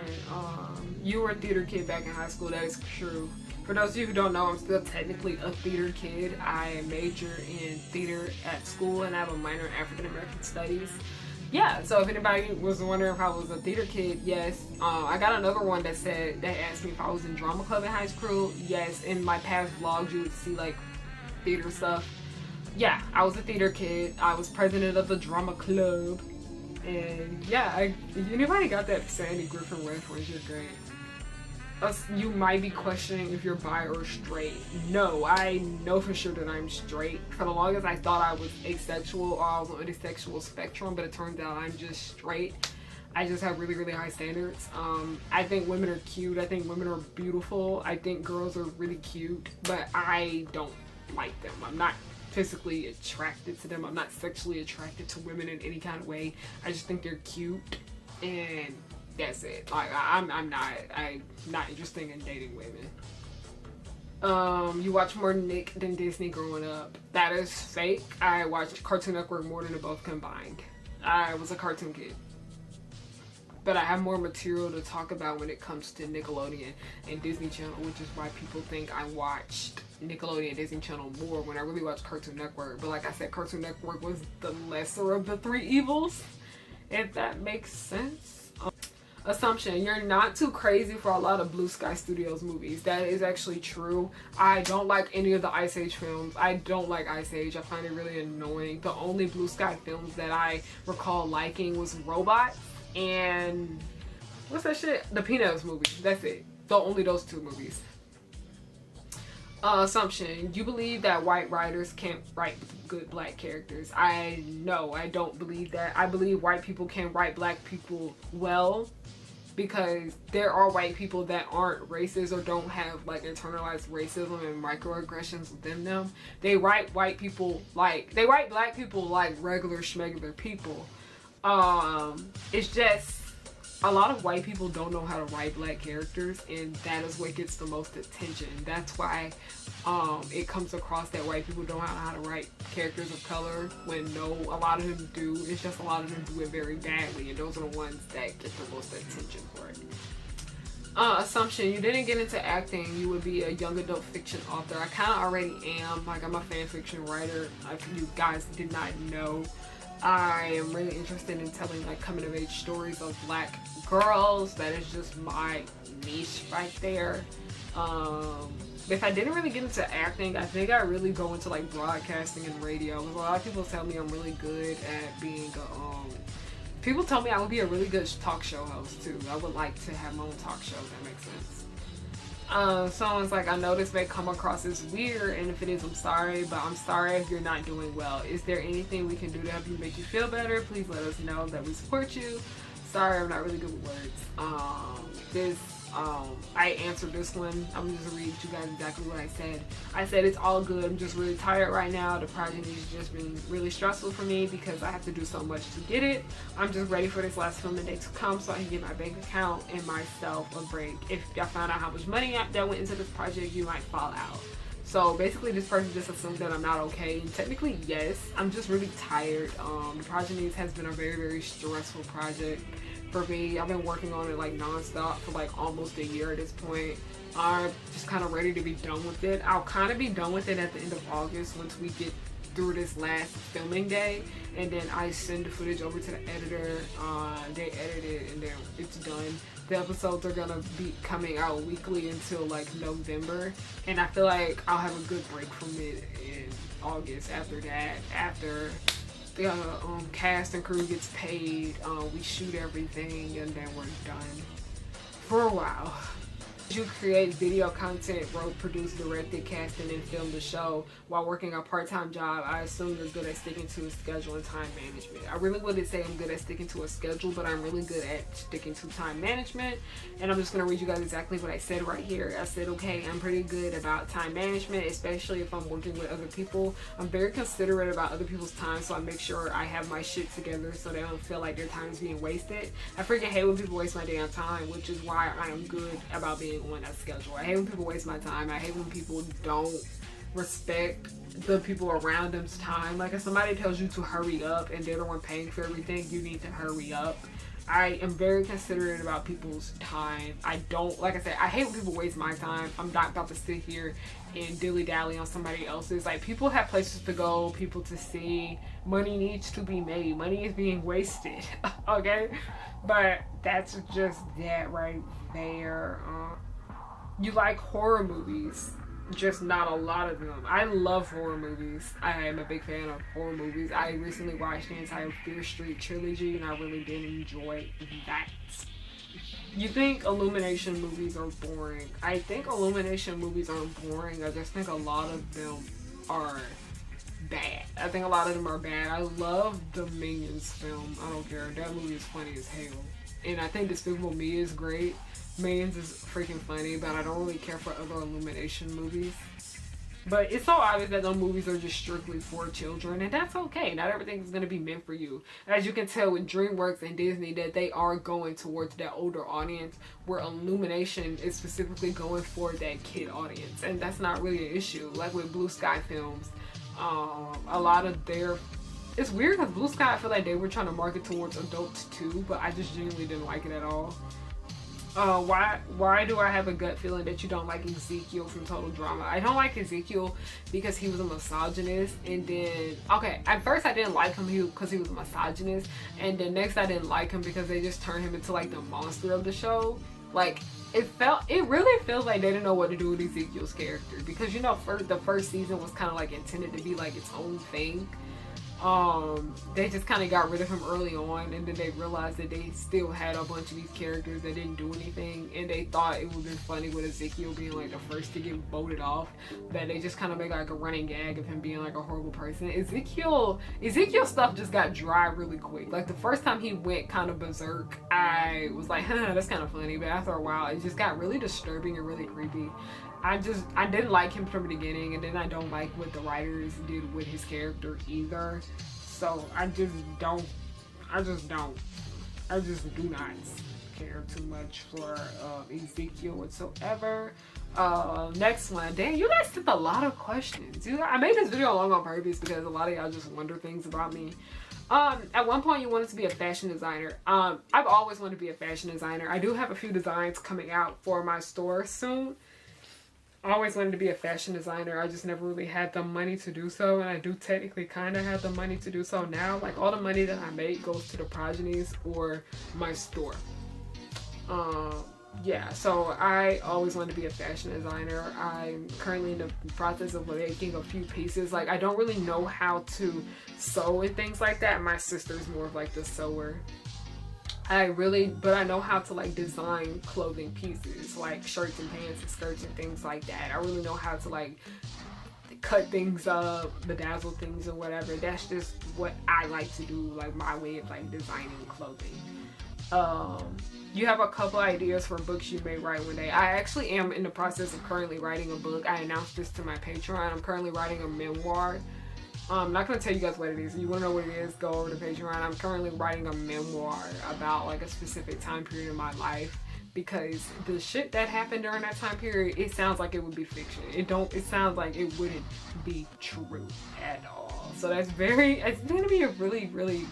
You were a theater kid back in high school. That is true. For those of you who don't know, I'm still technically a theater kid. I major in theater at school and I have a minor in African American Studies. Yeah, so if anybody was wondering if I was a theater kid, yes. I got another one that asked me if I was in drama club in high school. Yes, in my past vlogs you would see like theater stuff. Yeah, I was a theater kid. I was president of the drama club. And yeah, anybody got that Sandy Griffin reference? You're great. You might be questioning if you're bi or straight. No, I know for sure that I'm straight. For the longest I thought I was asexual or I was on the sexual spectrum, but it turns out I'm just straight. I just have really, really high standards. I think women are cute. I think women are beautiful. I think girls are really cute, but I don't like them. I'm not physically attracted to them. I'm not sexually attracted to women in any kind of way. I just think they're cute and that's it. Like I'm not interested in dating women. You watch more Nick than Disney growing up. That is fake. I watched Cartoon Network more than the both combined. I was a cartoon kid. But I have more material to talk about when it comes to Nickelodeon and Disney Channel, which is why people think I watched Nickelodeon and Disney Channel more when I really watched Cartoon Network. But like I said, Cartoon Network was the lesser of the three evils, if that makes sense. Assumption, you're not too crazy for a lot of Blue Sky Studios movies. That is actually true. I don't like any of the Ice Age films. I don't like Ice Age. I find it really annoying. The only Blue Sky films that I recall liking was Robot and what's that shit? The Peanuts movie. That's it. Only those two movies. Assumption, you believe that white writers can't write good black characters. No, I don't believe that. I believe white people can write black people well. because there are white people that aren't racist or don't have like internalized racism and microaggressions within them. They write white people like, they write black people like regular schmegular people. It's just a lot of white people don't know how to write black characters, and that is what gets the most attention. That's why it comes across that white people don't know how to write characters of color, when no, a lot of them do. It's just a lot of them do it very badly, and those are the ones that get the most attention for it. Assumption: you didn't get into acting, you would be a young adult fiction author. I kind of already am. Like, I'm a fan fiction writer. If you guys did not know, I am really interested in telling like coming of age stories of black girls. That is just my niche right there. If I didn't really get into acting, I think I really go into like broadcasting and radio. A lot of people tell me I'm really good at being people tell me I would be a really good talk show host too. I would like to have my own talk show, if that makes sense. Someone's like, I know this may come across as weird, and if it is, I'm sorry, but I'm sorry if you're not doing well. Is there anything we can do to help you make you feel better? Please let us know that we support you. Sorry, I'm not really good with words. I answered this one. I'm just gonna read you guys exactly what I said. I said, it's all good. I'm just really tired right now. The project has just been really stressful for me because I have to do so much to get it. I'm just ready for this last filming day to come so I can get my bank account and myself a break. If y'all found out how much money that went into this project, you might fall out. So basically, this person just assumed that I'm not okay. And technically, yes, I'm just really tired. The project has been a very, very stressful project for me. I've been working on it like non-stop for like almost a year at this point. I'm just kind of ready to be done with it. I'll kind of be done with it at the end of August once we get through this last filming day, and then I send the footage over to the editor. They edit it and then it's done. The episodes are gonna be coming out weekly until like November, and I feel like I'll have a good break from it in August after that. After the cast and crew gets paid, we shoot everything, and then we're done for a while. You create video content, wrote, produced, directed, casted, and filmed the show while working a part-time job. I assume you're good at sticking to a schedule and time management. I really wouldn't say I'm good at sticking to a schedule, but I'm really good at sticking to time management. And I'm just going to read you guys exactly what I said right here. I said, okay, I'm pretty good about time management, especially if I'm working with other people. I'm very considerate about other people's time, so I make sure I have my shit together so they don't feel like their time is being wasted. I freaking hate when people waste my damn time, which is why I am good about being on that schedule. I hate when people waste my time. I hate when people don't respect the people around them's time. Like, if somebody tells you to hurry up and they're the one paying for everything, you need to hurry up. I am very considerate about people's time. I don't, like I said, I hate when people waste my time. I'm not about to sit here and dilly-dally on somebody else's. Like, people have places to go, people to see. Money needs to be made. Money is being wasted. Okay? But that's just that right there. You like horror movies, just not a lot of them. I love horror movies. I am a big fan of horror movies. I recently watched the entire Fear Street trilogy, and I really did enjoy that. You think Illumination movies are boring? I think Illumination movies aren't boring. I just think a lot of them are bad. I think a lot of them are bad. I love the Minions film. I don't care. That movie is funny as hell. And I think Despicable Me is great. Minions is freaking funny, but I don't really care for other Illumination movies. But it's so obvious that those movies are just strictly for children, and that's okay. Not everything is going to be meant for you. As you can tell with DreamWorks and Disney, that they are going towards that older audience, where Illumination is specifically going for that kid audience, and that's not really an issue. Like with Blue Sky Films, a lot of their... It's weird because Blue Sky, I feel like they were trying to market towards adults too, but I just genuinely didn't like it at all. Why do I have a gut feeling that you don't like Ezekiel from Total Drama? I don't like Ezekiel because he was a misogynist, and then, okay, at first I didn't like him because he was a misogynist, and then next I didn't like him because they just turned him into like the monster of the show. Like, it really feels like they didn't know what to do with Ezekiel's character, because, you know, the first season was kind of like intended to be like its own thing. They just kind of got rid of him early on, and then they realized that they still had a bunch of these characters that didn't do anything, and they thought it would have been funny with Ezekiel being like the first to get voted off, that they just kind of make like a running gag of him being like a horrible person. Ezekiel stuff just got dry really quick. Like the first time he went kind of berserk, I was like, that's kind of funny, but after a while it just got really disturbing and really creepy. I didn't like him from the beginning, and then I don't like what the writers did with his character either. So I just do not care too much for Ezekiel whatsoever. Next one. Damn, you guys sent a lot of questions. I made this video long on purpose because a lot of y'all just wonder things about me. At one point you wanted to be a fashion designer. I've always wanted to be a fashion designer. I do have a few designs coming out for my store soon. I always wanted to be a fashion designer. I just never really had the money to do so, and I do technically kind of have the money to do so now. Like all the money that I make goes to the progenies or my store. Yeah, so I always wanted to be a fashion designer. I'm currently in the process of making a few pieces. Like I don't really know how to sew and things like that. My sister's more of like the sewer. But I know how to like design clothing pieces, like shirts and pants and skirts and things like that. I really know how to like cut things up, bedazzle things or whatever. That's just what I like to do, like my way of like designing clothing. You have a couple ideas for books you may write one day. I actually am in the process of currently writing a book. I announced this to my Patreon. I'm currently writing a memoir. I'm not going to tell you guys what it is. If you want to know what it is, go over to Patreon. I'm currently writing a memoir about like a specific time period in my life, because the shit that happened during that time period, it sounds like it would be fiction. It sounds like it wouldn't be true at all. So it's going to be a really, really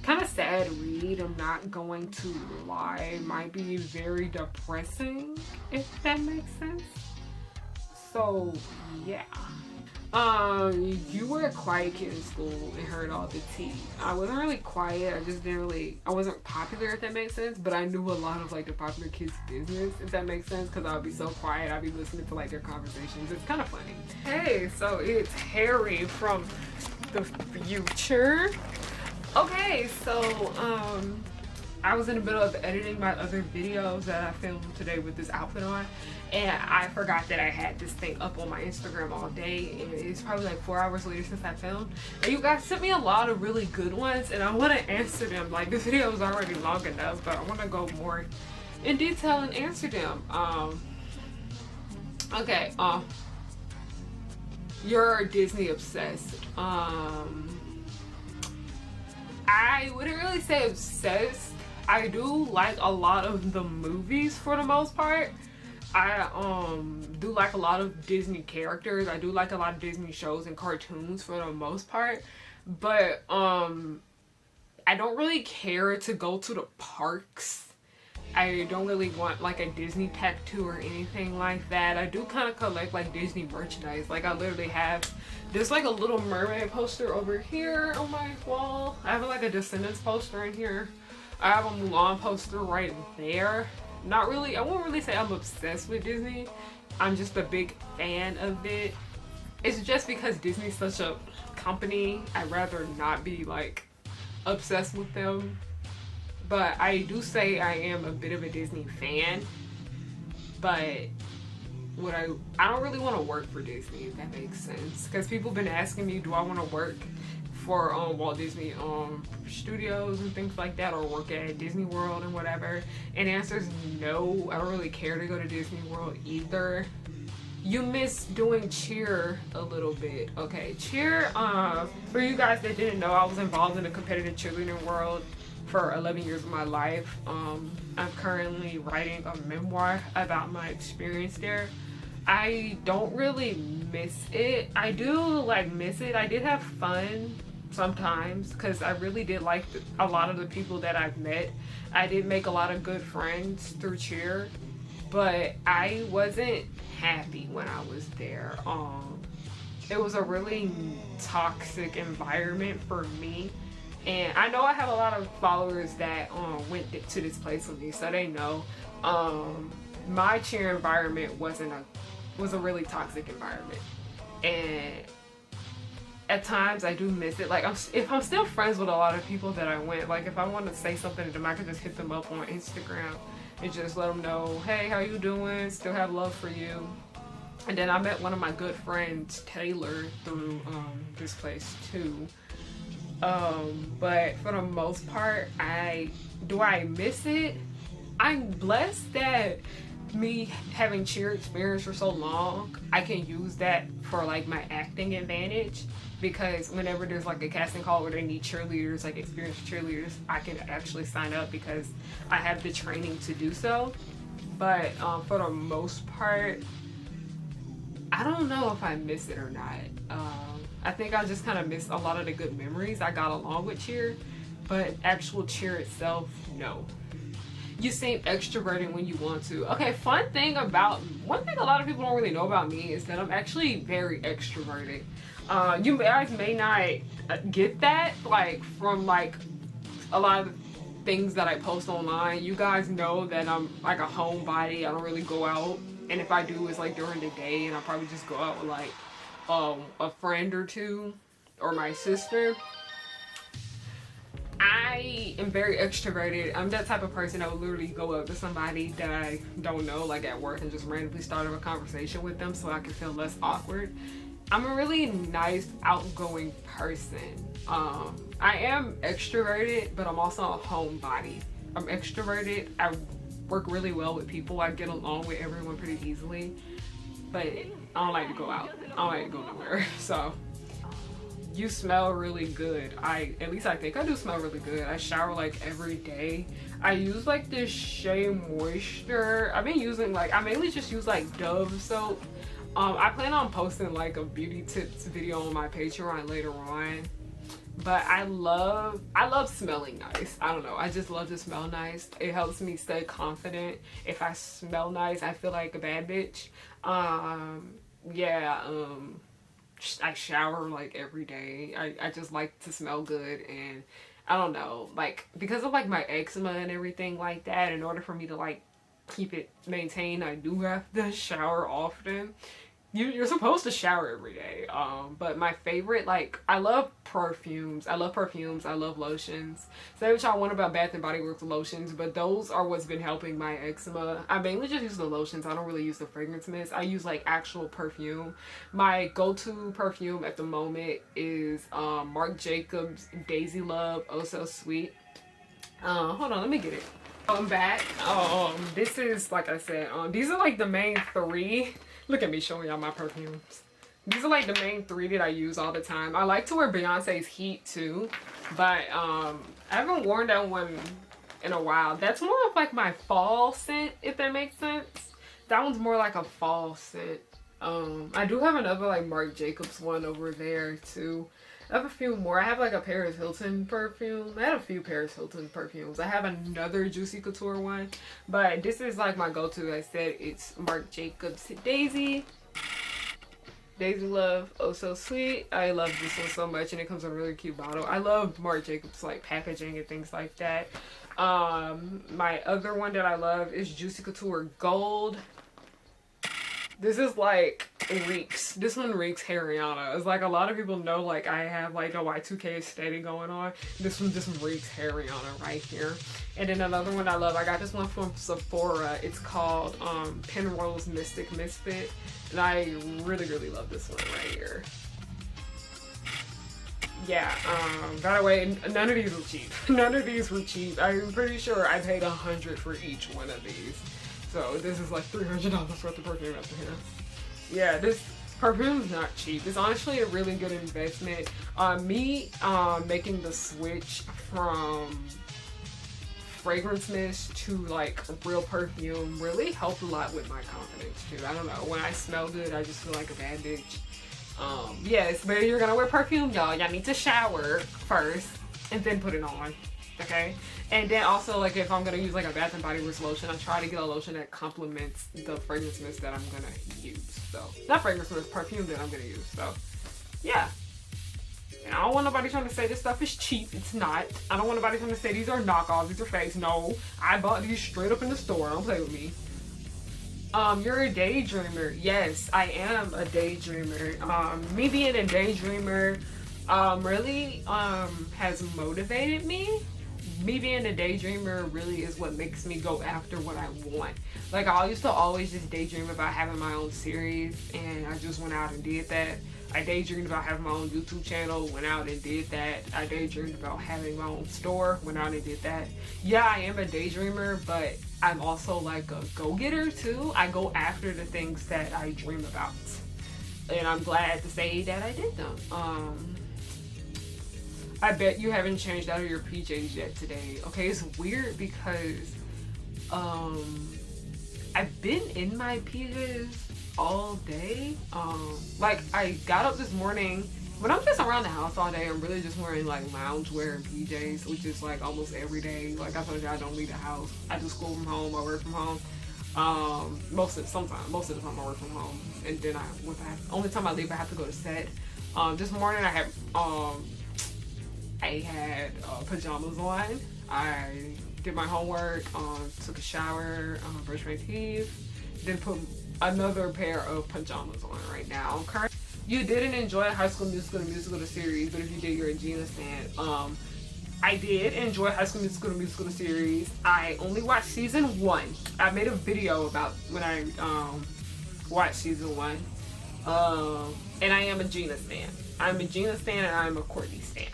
kind of sad read. I'm not going to lie. It might be very depressing, if that makes sense. So yeah. You were a quiet kid in school and heard all the tea. I wasn't really quiet. I wasn't popular, if that makes sense, but I knew a lot of like the popular kids' business, if that makes sense, because I would be so quiet. I'd be listening to like their conversations. It's kind of funny. Hey, so it's Harry from the future. Okay, so, I was in the middle of editing my other videos that I filmed today with this outfit on, and I forgot that I had this thing up on my Instagram all day, and it's probably like 4 hours later since I filmed. And you guys sent me a lot of really good ones, and I want to answer them. Like, this video is already long enough, but I want to go more in detail and answer them. Okay, you're Disney obsessed. I wouldn't really say obsessed. I do like a lot of the movies for the most part. I do like a lot of Disney characters. I do like a lot of Disney shows and cartoons for the most part. But I don't really care to go to the parks. I don't really want like a Disney tattoo or anything like that. I do kind of collect like Disney merchandise. Like I literally have there's like a Little Mermaid poster over here on my wall. I have like a Descendants poster in here. I have a Mulan poster right there. Not really, I won't really say I'm obsessed with Disney. I'm just a big fan of it. It's just because Disney's such a company, I'd rather not be like obsessed with them. But I do say I am a bit of a Disney fan. But I don't really want to work for Disney, if that makes sense. Because people have been asking me, do I want to work for Walt Disney Studios and things like that, or work at Disney World and whatever? And the answer is no. I don't really care to go to Disney World either. You miss doing cheer a little bit. Okay, cheer, for you guys that didn't know, I was involved in the competitive cheerleading world for 11 years of my life. I'm currently writing a memoir about my experience there. I don't really miss it. I do like miss it. I did have fun sometimes because I really did like a lot of the people that I've met. I did make a lot of good friends through cheer, but I wasn't happy when I was there. It was a really toxic environment for me. And I know I have a lot of followers that went to this place with me, so they know my cheer environment was a really toxic environment. And at times I do miss it. Like, if I'm still friends with a lot of people that I went, like if I want to say something to them, I can just hit them up on Instagram and just let them know, hey, how you doing? Still have love for you. And then I met one of my good friends, Taylor, through this place too. But for the most part, do I miss it? I'm blessed that me having cheer experience for so long, I can use that for like my acting advantage, because whenever there's like a casting call where they need cheerleaders, like experienced cheerleaders, I can actually sign up because I have the training to do so. But for the most part, I don't know if I miss it or not. I think I just kind of miss a lot of the good memories I got along with cheer, but actual cheer itself, no. You seem extroverted when you want to. Okay, one thing a lot of people don't really know about me is that I'm actually very extroverted. You guys may not get that, like, from like a lot of things that I post online. You guys know that I'm like a homebody. I don't really go out, and if I do, it's like during the day, and I'll probably just go out with like a friend or two or my sister. I am very extroverted. I'm that type of person that would literally go up to somebody that I don't know, like at work, and just randomly start a conversation with them so I can feel less awkward. I'm a really nice, outgoing person. I am extroverted, but I'm also a homebody. I'm extroverted. I work really well with people. I get along with everyone pretty easily, but I don't like to go out. I don't like to go nowhere. So you smell really good. At least I think I do smell really good. I shower like every day. I use like this Shea Moisture. I've been using like, I mainly just use like Dove soap. I plan on posting like a beauty tips video on my Patreon later on. But I love smelling nice. I don't know. I just love to smell nice. It helps me stay confident. If I smell nice, I feel like a bad bitch. I shower like every day. I just like to smell good, and I don't know, like because of like my eczema and everything like that, in order for me to like keep it maintained, I do have to shower often. You're supposed to shower every day. But my favorite, like, I love perfumes. I love lotions. Say what y'all want about Bath and Body Works lotions, but those are what's been helping my eczema. I mainly just use the lotions. I don't really use the fragrance mist. I use like actual perfume. My go-to perfume at the moment is Marc Jacobs Daisy Love Oh So Sweet. Hold on, let me get it. I'm back. This is, like I said, these are like the main three. Look at me showing y'all my perfumes. These are like the main three that I use all the time. I like to wear Beyonce's Heat too, but I haven't worn that one in a while. That's more of like my fall scent, if that makes sense. That one's more like a fall scent. I do have another like Marc Jacobs one over there too. I have a few more. I have like a Paris Hilton perfume. I had a few Paris Hilton perfumes. I have another Juicy Couture one, but this is like my go-to. I said it's Marc Jacobs Daisy Love Oh So Sweet. I love this one so much, and it comes in a really cute bottle. I love Marc Jacobs like packaging and things like that. My other one that I love is Juicy Couture Gold. This is like reeks. This one reeks Harriana. It's like a lot of people know like I have like a Y2K aesthetic going on. This one just reeks Harriana right here. And then another one I love, I got this one from Sephora. It's called Penrose Mystic Misfit. And I really, really love this one right here. Yeah, by the way, none of these were cheap. None of these were cheap. I'm pretty sure I paid $100 for each one of these. So this is like $300 worth of perfume up here. Yeah, this perfume is not cheap. It's honestly a really good investment. Me making the switch from fragrance mist to like real perfume really helped a lot with my confidence too. I don't know, when I smell good, I just feel like a bad bitch. Yes, but if you're gonna wear perfume, y'all need to shower first and then put it on. Okay, and then also like if I'm gonna use like a Bath and Body Works lotion, I try to get a lotion that complements the fragrance mist that I'm gonna use. So not fragrance mist, perfume that I'm gonna use. So yeah, and I don't want nobody trying to say this stuff is cheap. It's not. I don't want nobody trying to say these are knockoffs, these are fakes. No, I bought these straight up in the store. Don't play with me. You're a daydreamer. Yes, I am a daydreamer. Me being a daydreamer, really has motivated me. Me being a daydreamer really is what makes me go after what I want. Like, I used to always just daydream about having my own series, and I just went out and did that. I daydreamed about having my own YouTube channel, went out and did that. I daydreamed about having my own store, went out and did that. Yeah, I am a daydreamer, but I'm also like a go-getter too. I go after the things that I dream about. And I'm glad to say that I did them. I bet you haven't changed out of your PJs yet today. Okay, it's weird because I've been in my PJs all day. Like, I got up this morning. When I'm just around the house all day, I'm really just wearing like loungewear and PJs, which is like almost every day. Like I told you, I don't leave the house. I do school from home. I work from home. Most of the time I work from home, and then only time I leave, I have to go to set. This morning I had pajamas on. I did my homework, took a shower, brushed my teeth, then put another pair of pajamas on right now. You didn't enjoy High School Musical, the series, but if you did, you're a Gina stan. I did enjoy High School Musical, the series. I only watched season 1. I made a video about when I watched season 1. And I am a Gina stan. I'm a Gina stan and I'm a Courtney stan.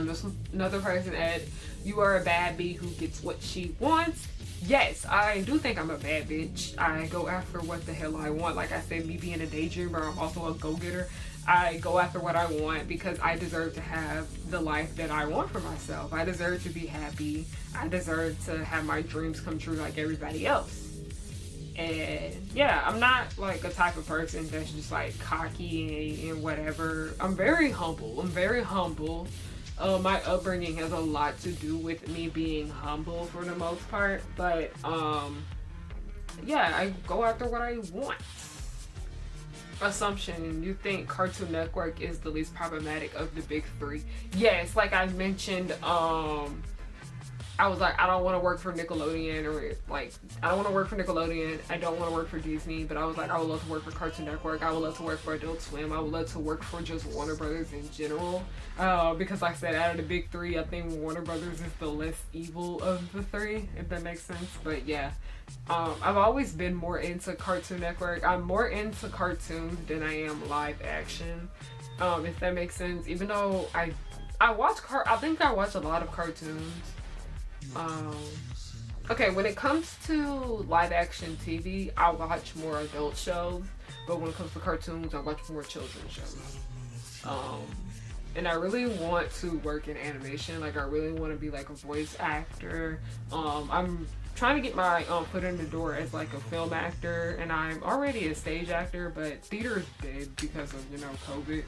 There's another person at, you are a bad bee who gets what she wants. Yes, I do think I'm a bad bitch. I go after what the hell I want. Like I said, me being a daydreamer, I'm also a go-getter. I go after what I want because I deserve to have the life that I want for myself. I deserve to be happy. I deserve to have my dreams come true like everybody else. And yeah, I'm not like a type of person that's just like cocky and whatever. I'm very humble. My upbringing has a lot to do with me being humble for the most part. But yeah, I go after what I want. Assumption, you think Cartoon Network is the least problematic of the big 3? Yes, like I mentioned, I was like, I don't want to work for Nickelodeon, or like, I don't want to work for Nickelodeon. I don't want to work for Disney, but I was like, I would love to work for Cartoon Network. I would love to work for Adult Swim. I would love to work for just Warner Brothers in general. Because like I said, out of the big 3, I think Warner Brothers is the less evil of the 3, if that makes sense. But yeah, I've always been more into Cartoon Network. I'm more into cartoons than I am live action, if that makes sense. Even though I think I watch a lot of cartoons. Okay, when it comes to live action TV, I watch more adult shows, but when it comes to cartoons, I watch more children's shows. And I really want to work in animation. Like, I really want to be like a voice actor. I'm trying to get my foot in the door as like a film actor, and I'm already a stage actor, but theater is dead because of, COVID.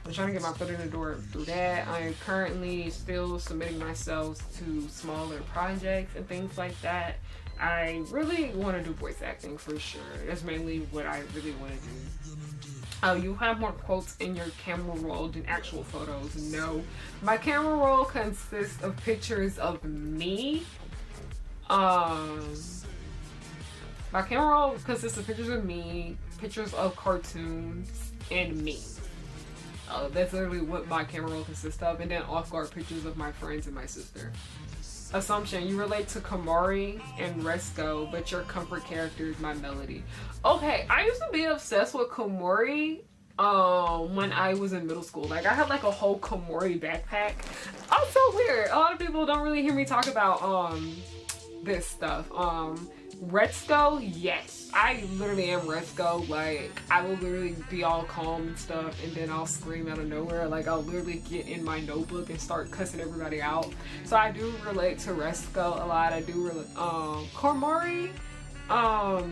I'm trying to get my foot in the door through that. I'm currently still submitting myself to smaller projects and things like that. I really want to do voice acting for sure. That's mainly what I really want to do. You have more quotes in your camera roll than actual photos. No. My camera roll consists of pictures of me. My camera roll consists of pictures of me, pictures of cartoons, and me. That's literally what my camera roll consists of, and then off-guard pictures of my friends and my sister. Assumption, you relate to Komori and Retsuko, but your comfort character is my Melody. Okay, I used to be obsessed with Komori when I was in middle school. Like, I had like a whole Komori backpack. Oh, so weird. A lot of people don't really hear me talk about this stuff. Retsuko, yes. I literally am Retsuko. Like, I will literally be all calm and stuff, and then I'll scream out of nowhere. Like, I'll literally get in my notebook and start cussing everybody out. So I do relate to Retsuko a lot. I do relate. Komori, I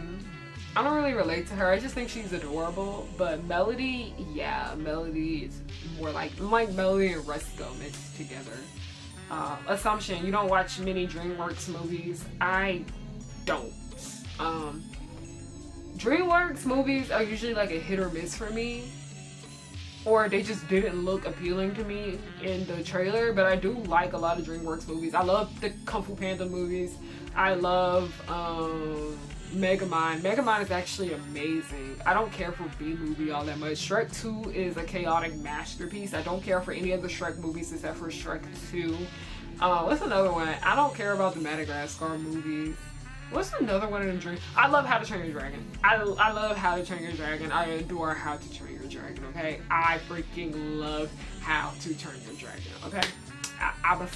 don't really relate to her. I just think she's adorable. But Melody, yeah, Melody is more like Melody and Retsuko mixed together. Assumption, you don't watch many DreamWorks movies. I don't. DreamWorks movies are usually like a hit or miss for me, or they just didn't look appealing to me in the trailer. But I do like a lot of DreamWorks movies. I love the Kung Fu Panda movies. I love Megamind. Megamind is actually amazing. I don't care for B-movie all that much. Shrek 2 is a chaotic masterpiece. I don't care for any of the Shrek movies except for Shrek 2. What's another one? I don't care about the Madagascar movies. What's another one in the dream? I love How to Train Your Dragon. I love How to Train Your Dragon. I adore How to Train Your Dragon, okay? I freaking love How to Train Your Dragon, okay? I'm a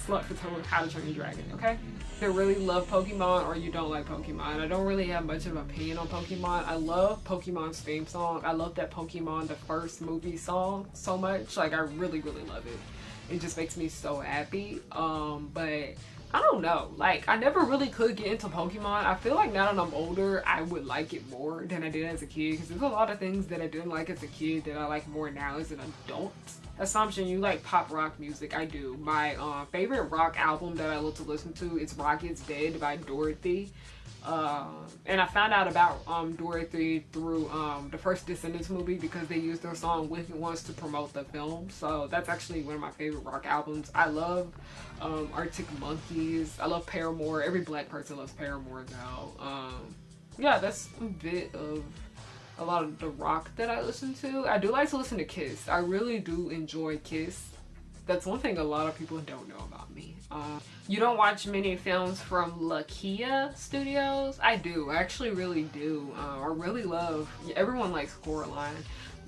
slut for How to Train Your Dragon, okay? You really love Pokemon or you don't like Pokemon. I don't really have much of an opinion on Pokemon. I love Pokemon's theme song. I love that Pokemon, the first movie song, so much. Like, I really, really love it. It just makes me so happy. But I don't know. Like, I never really could get into Pokemon. I feel like now that I'm older, I would like it more than I did as a kid. Because there's a lot of things that I didn't like as a kid that I like more now as an adult. Assumption, you like pop rock music. I do. My favorite rock album that I love to listen to is Rocket's Dead by Dorothy. And I found out about Dorothy through the first Descendants movie because they used their song Wicked Ones to promote the film. So that's actually one of my favorite rock albums. I love Arctic Monkeys. I love Paramore. Every black person loves Paramore now. Yeah, that's a bit of a lot of the rock that I listen to. I do like to listen to Kiss. I really do enjoy Kiss. That's one thing a lot of people don't know about me. You don't watch many films from Laika Studios? I do. I actually really do. I really love, everyone likes Coraline,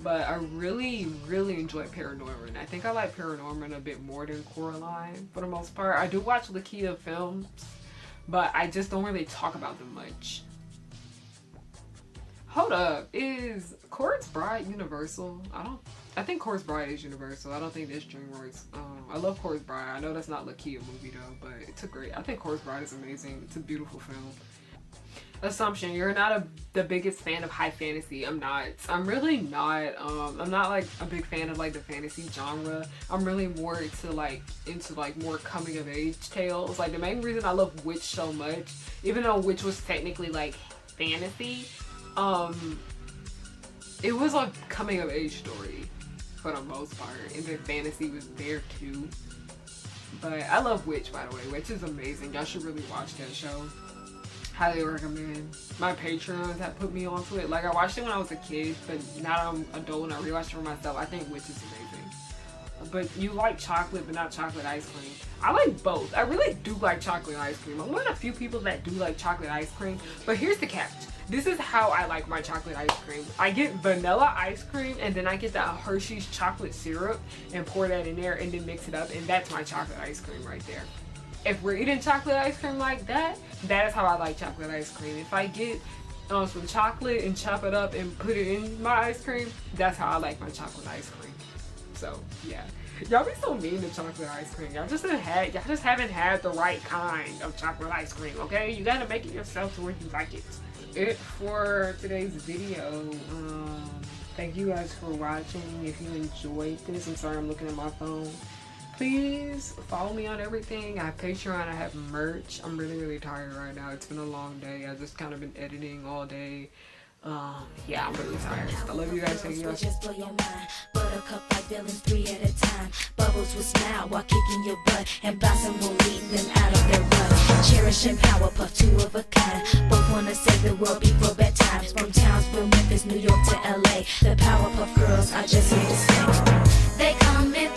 but I really, really enjoy Paranorman. I think I like Paranorman a bit more than Coraline for the most part. I do watch Laika films, but I just don't really talk about them much. Hold up, is Corpse Bride Universal? I think Corpse Bride is Universal. I don't think that's DreamWorks. I love Corpse Bride. I know that's not Lakia movie though, but it's a great. I think Corpse Bride is amazing. It's a beautiful film. Assumption, you're not the biggest fan of high fantasy. I'm not. I'm really not. I'm not like a big fan of like the fantasy genre. I'm really more into like more coming of age tales. Like the main reason I love Witch so much, even though Witch was technically like fantasy, it was a coming of age story for the most part, and the fantasy was there too. But I love Witch, by the way. Witch is amazing. Y'all should really watch that show. Highly recommend. My Patreons have put me onto it. Like, I watched it when I was a kid, but now that I'm an adult and I rewatched it for myself, I think Witch is amazing. But you like chocolate, but not chocolate ice cream. I like both. I really do like chocolate ice cream. I'm one of the few people that do like chocolate ice cream. But here's the catch. This is how I like my chocolate ice cream. I get vanilla ice cream and then I get that Hershey's chocolate syrup and pour that in there and then mix it up, and that's my chocolate ice cream right there. If we're eating chocolate ice cream like that, that is how I like chocolate ice cream. If I get some chocolate and chop it up and put it in my ice cream, that's how I like my chocolate ice cream. So yeah, y'all be so mean to chocolate ice cream. Y'all just haven't had the right kind of chocolate ice cream. Okay, you gotta make it yourself to where you like it. It for today's video. Thank you guys for watching. If you enjoyed this, I'm sorry I'm looking at my phone. Please follow me on everything. I have Patreon, I have merch. I'm really, really tired right now. It's been a long day. I've just kind of been editing all day. Yeah, I'm really tired. I love you guys. Thank you guys. Just blow your mind. Buttercup like villains 3 at a time. Bubbles will smile while kicking your butt, and Blossom will lead them out of their rut. Cherish and Powerpuff, 2 of a kind. Both wanna save the world before bedtime. From Townsville, Memphis, New York to LA. The Powerpuff Girls are just here to stay. They come in